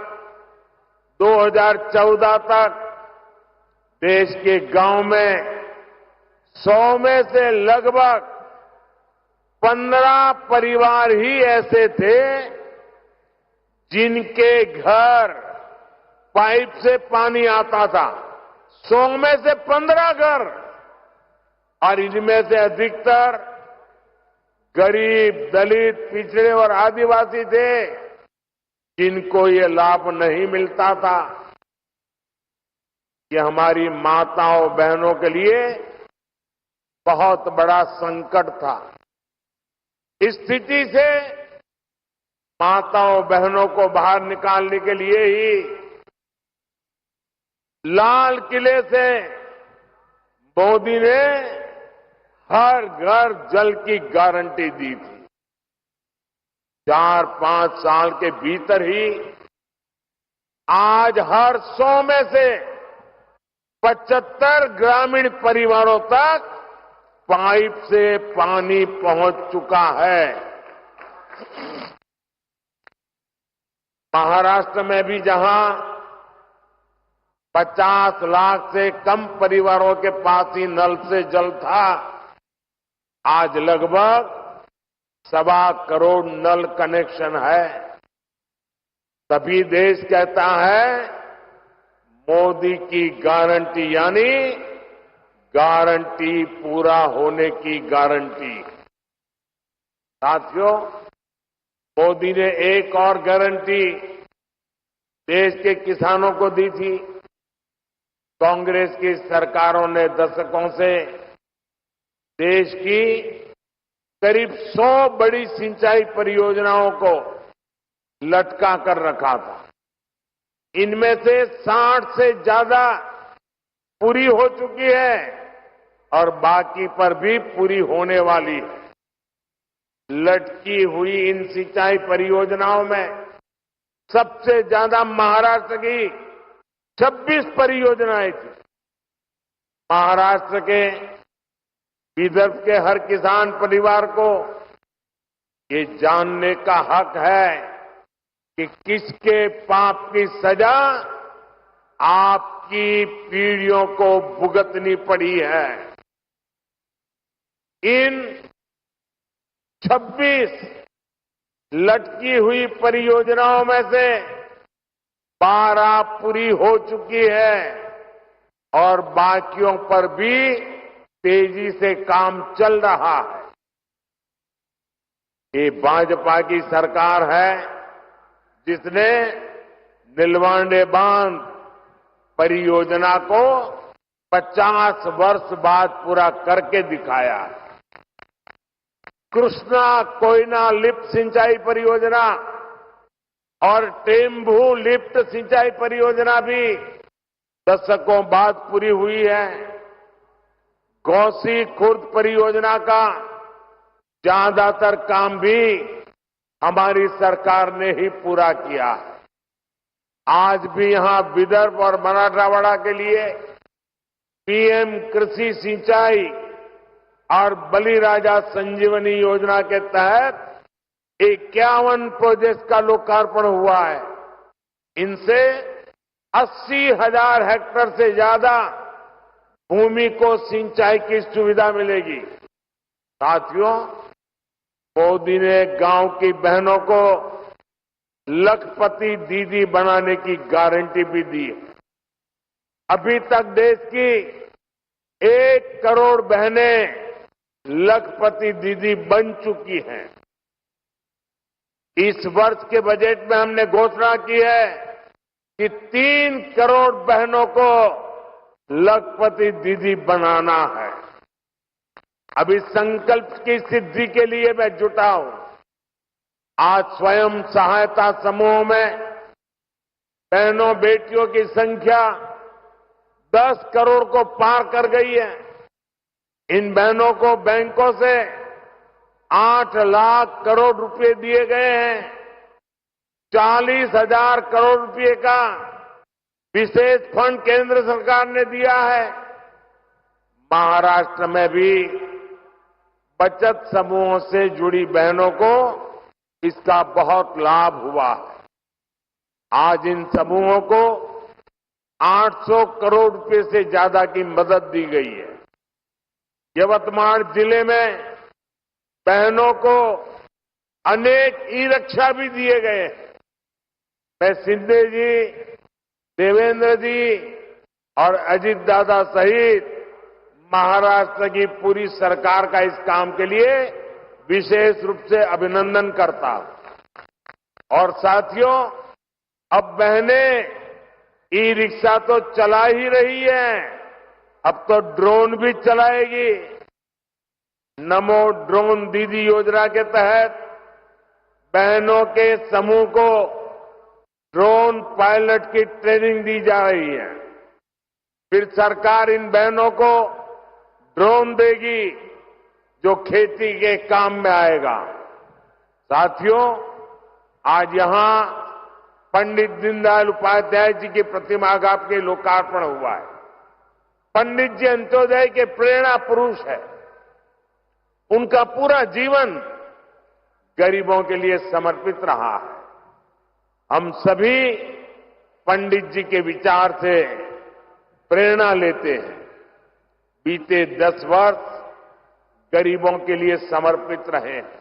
2014 तक देश के गांव में 100 में से लगभग 15 परिवार ही ऐसे थे जिनके घर पाइप से पानी आता था। 100 में से 15 घर, और इनमें से अधिकतर गरीब, दलित, पिछड़े और आदिवासी थे जिनको ये लाभ नहीं मिलता था। ये हमारी माताओं बहनों के लिए बहुत बड़ा संकट था। इस स्थिति से माताओं बहनों को बाहर निकालने के लिए ही लाल किले से मोदी ने हर घर जल की गारंटी दी थी। 4-5 साल के भीतर ही आज हर 100 में से 75 ग्रामीण परिवारों तक पाइप से पानी पहुंच चुका है। महाराष्ट्र में भी जहां 50 लाख से कम परिवारों के पास ही नल से जल था, आज लगभग 1.25 करोड़ नल कनेक्शन है। तभी देश कहता है मोदी की गारंटी यानी गारंटी पूरा होने की गारंटी। साथियों, मोदी ने एक और गारंटी देश के किसानों को दी थी। कांग्रेस की सरकारों ने दशकों से देश की करीब 100 बड़ी सिंचाई परियोजनाओं को लटका कर रखा था। इनमें से 60 से ज्यादा पूरी हो चुकी है और बाकी पर भी पूरी होने वाली है। लटकी हुई इन सिंचाई परियोजनाओं में सबसे ज्यादा महाराष्ट्र की 26 परियोजनाएं थी। महाराष्ट्र के विदर्भ के हर किसान परिवार को ये जानने का हक है कि किसके पाप की सजा आपकी पीढ़ियों को भुगतनी पड़ी है। इन 26 लटकी हुई परियोजनाओं में से 12 पूरी हो चुकी है और बाकियों पर भी तेजी से काम चल रहा है। ये भाजपा की सरकार है जिसने नीलवांडे बांध परियोजना को 50 वर्ष बाद पूरा करके दिखाया है। कृष्णा कोयना लिफ्ट सिंचाई परियोजना और टेम्भू लिफ्ट सिंचाई परियोजना भी दशकों बाद पूरी हुई है। गौसी खुर्द परियोजना का ज्यादातर काम भी हमारी सरकार ने ही पूरा किया है। आज भी यहां विदर्भ और मराठवाड़ा के लिए पीएम कृषि सिंचाई और बलिराजा संजीवनी योजना के तहत 51 प्रोजेक्ट का लोकार्पण हुआ है। इनसे 80,000 हेक्टेयर से ज्यादा भूमि को सिंचाई की सुविधा मिलेगी। साथियों, मोदी ने गांव की बहनों को लखपति दीदी बनाने की गारंटी भी दी है। अभी तक देश की 1 करोड़ बहनें लखपति दीदी बन चुकी हैं। इस वर्ष के बजट में हमने घोषणा की है कि 3 करोड़ बहनों को लखपति दीदी बनाना है। अब इस संकल्प की सिद्धि के लिए मैं जुटा हूं। आज स्वयं सहायता समूहों में बहनों बेटियों की संख्या 10 करोड़ को पार कर गई है। इन बहनों को बैंकों से 8 लाख करोड़ रुपए दिए गए हैं। 40,000 करोड़ रुपए का विशेष फंड केंद्र सरकार ने दिया है। महाराष्ट्र में भी बचत समूहों से जुड़ी बहनों को इसका बहुत लाभ हुआ है। आज इन समूहों को 800 करोड़ रुपए से ज्यादा की मदद दी गई है। यवतमाल जिले में बहनों को अनेक ई-रिक्शा भी दिए गए हैं। मैं शिंदे जी, देवेंद्र जी और अजीत दादा सहित महाराष्ट्र की पूरी सरकार का इस काम के लिए विशेष रूप से अभिनंदन करता हूं। और साथियों, अब बहनें ई-रिक्शा तो चला ही रही है, अब तो ड्रोन भी चलाएगी। नमो ड्रोन दीदी योजना के तहत बहनों के समूह को ड्रोन पायलट की ट्रेनिंग दी जा रही है। फिर सरकार इन बहनों को ड्रोन देगी जो खेती के काम में आएगा। साथियों, आज यहां पंडित दीनदयाल उपाध्याय जी की प्रतिमा का आपके लोकार्पण हुआ है। पंडित जी अंत्योदय के प्रेरणा पुरुष है। उनका पूरा जीवन गरीबों के लिए समर्पित रहा है। हम सभी पंडित जी के विचार से प्रेरणा लेते हैं। बीते 10 वर्ष गरीबों के लिए समर्पित रहे हैं।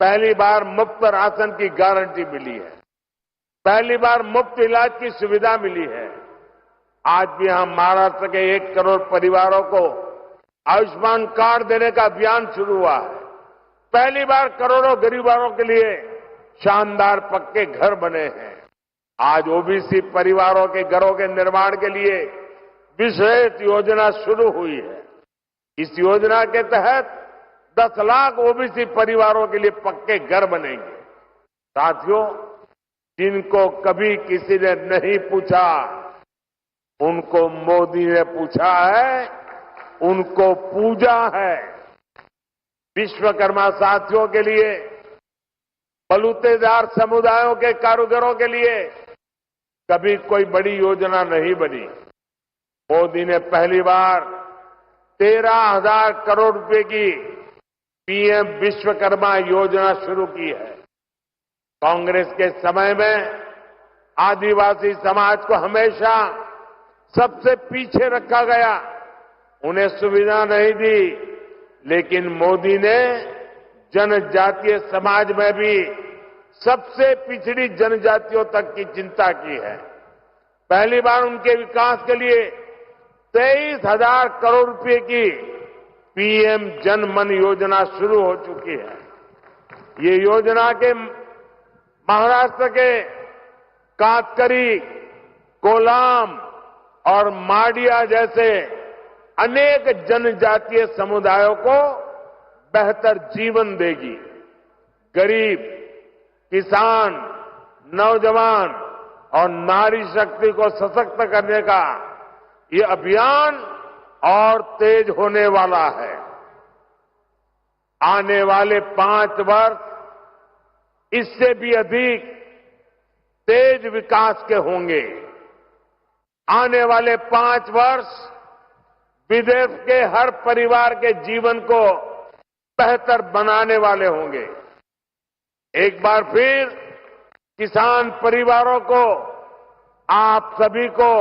पहली बार मुफ्त राशन की गारंटी मिली है। पहली बार मुफ्त इलाज की सुविधा मिली है। आज भी हम महाराष्ट्र के 1 करोड़ परिवारों को आयुष्मान कार्ड देने का अभियान शुरू हुआ है। पहली बार करोड़ों गरीबों के लिए शानदार पक्के घर बने हैं। आज ओबीसी परिवारों के घरों के निर्माण के लिए विशेष योजना शुरू हुई है। इस योजना के तहत 10 लाख ओबीसी परिवारों के लिए पक्के घर बनेंगे। साथियों, जिनको कभी किसी ने नहीं पूछा, उनको मोदी ने पूछा है, उनको पूजा है। विश्वकर्मा साथियों के लिए, बलूतेदार समुदायों के कारीगरों के लिए कभी कोई बड़ी योजना नहीं बनी। मोदी ने पहली बार 13,000 करोड़ रुपए की पीएम विश्वकर्मा योजना शुरू की है। कांग्रेस के समय में आदिवासी समाज को हमेशा सबसे पीछे रखा गया, उन्हें सुविधा नहीं दी। लेकिन मोदी ने जनजातीय समाज में भी सबसे पिछड़ी जनजातियों तक की चिंता की है। पहली बार उनके विकास के लिए 23,000 करोड़ रुपए की पीएम जन मन योजना शुरू हो चुकी है। ये योजना के महाराष्ट्र के कातकरी, कोलाम और माडिया जैसे अनेक जनजातीय समुदायों को बेहतर जीवन देगी। गरीब, किसान, नौजवान और नारी शक्ति को सशक्त करने का ये अभियान और तेज होने वाला है। आने वाले 5 वर्ष इससे भी अधिक तेज विकास के होंगे। आने वाले 5 वर्ष विदेश के हर परिवार के जीवन को बेहतर बनाने वाले होंगे। एक बार फिर किसान परिवारों को, आप सभी को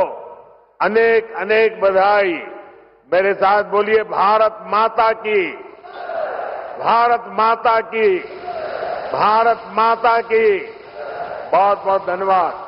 अनेक अनेक बधाई। मेरे साथ बोलिए, भारत माता की, भारत माता की, भारत माता की। बहुत बहुत धन्यवाद।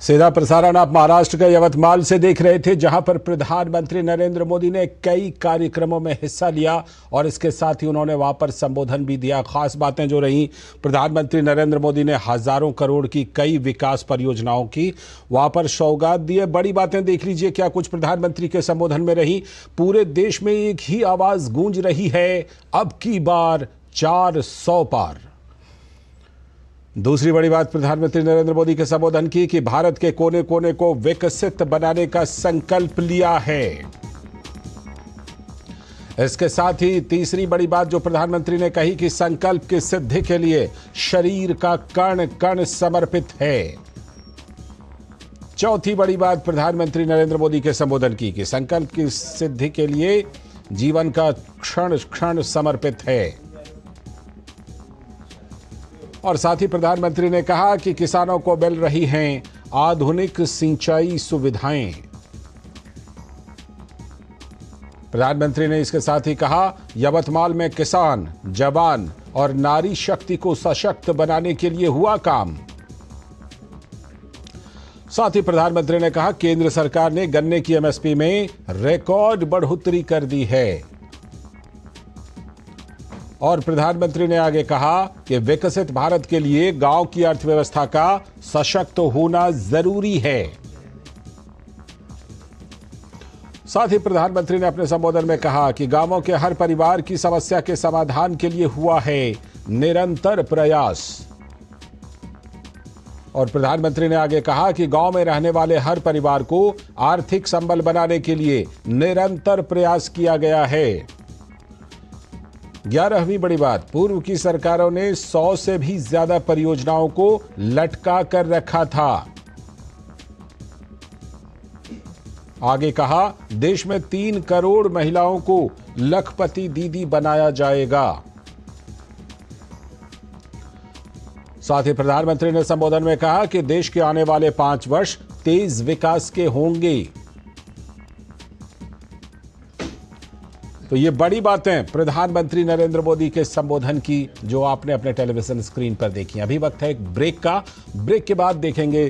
सीधा प्रसारण आप महाराष्ट्र के यवतमाल से देख रहे थे, जहां पर प्रधानमंत्री नरेंद्र मोदी ने कई कार्यक्रमों में हिस्सा लिया और इसके साथ ही उन्होंने वहां पर संबोधन भी दिया। खास बातें जो रही, प्रधानमंत्री नरेंद्र मोदी ने हजारों करोड़ की कई विकास परियोजनाओं की वहां पर सौगात दिए। बड़ी बातें देख लीजिए क्या कुछ प्रधानमंत्री के संबोधन में रही। पूरे देश में एक ही आवाज गूंज रही है, अब की बार 400 पार। दूसरी बड़ी बात प्रधानमंत्री नरेंद्र मोदी के संबोधन की कि भारत के कोने कोने को विकसित बनाने का संकल्प लिया है। इसके साथ ही तीसरी बड़ी बात जो प्रधानमंत्री ने कही कि संकल्प की सिद्धि के लिए शरीर का कण कण समर्पित है। चौथी बड़ी बात प्रधानमंत्री नरेंद्र मोदी के संबोधन की कि संकल्प की सिद्धि के लिए जीवन का क्षण क्षण समर्पित है। और साथ ही प्रधानमंत्री ने कहा कि किसानों को मिल रही हैं आधुनिक सिंचाई सुविधाएं। प्रधानमंत्री ने इसके साथ ही कहा, यवतमाल में किसान, जवान और नारी शक्ति को सशक्त बनाने के लिए हुआ काम। साथ ही प्रधानमंत्री ने कहा, केंद्र सरकार ने गन्ने की एमएसपी में रिकॉर्ड बढ़ोतरी कर दी है। और प्रधानमंत्री ने आगे कहा कि विकसित भारत के लिए गांव की अर्थव्यवस्था का सशक्त होना जरूरी है। साथ ही प्रधानमंत्री ने अपने संबोधन में कहा कि गांवों के हर परिवार की समस्या के समाधान के लिए हुआ है निरंतर प्रयास। और प्रधानमंत्री ने आगे कहा कि गांव में रहने वाले हर परिवार को आर्थिक संबल बनाने के लिए निरंतर प्रयास किया गया है। 11वीं बड़ी बात, पूर्व की सरकारों ने 100 से भी ज्यादा परियोजनाओं को लटका कर रखा था। आगे कहा, देश में 3 करोड़ महिलाओं को लखपति दीदी बनाया जाएगा। साथ ही प्रधानमंत्री ने संबोधन में कहा कि देश के आने वाले 5 वर्ष तेज विकास के होंगे। तो ये बड़ी बातें प्रधानमंत्री नरेंद्र मोदी के संबोधन की जो आपने अपने टेलीविजन स्क्रीन पर देखी। अभी वक्त है एक ब्रेक का। ब्रेक के बाद देखेंगे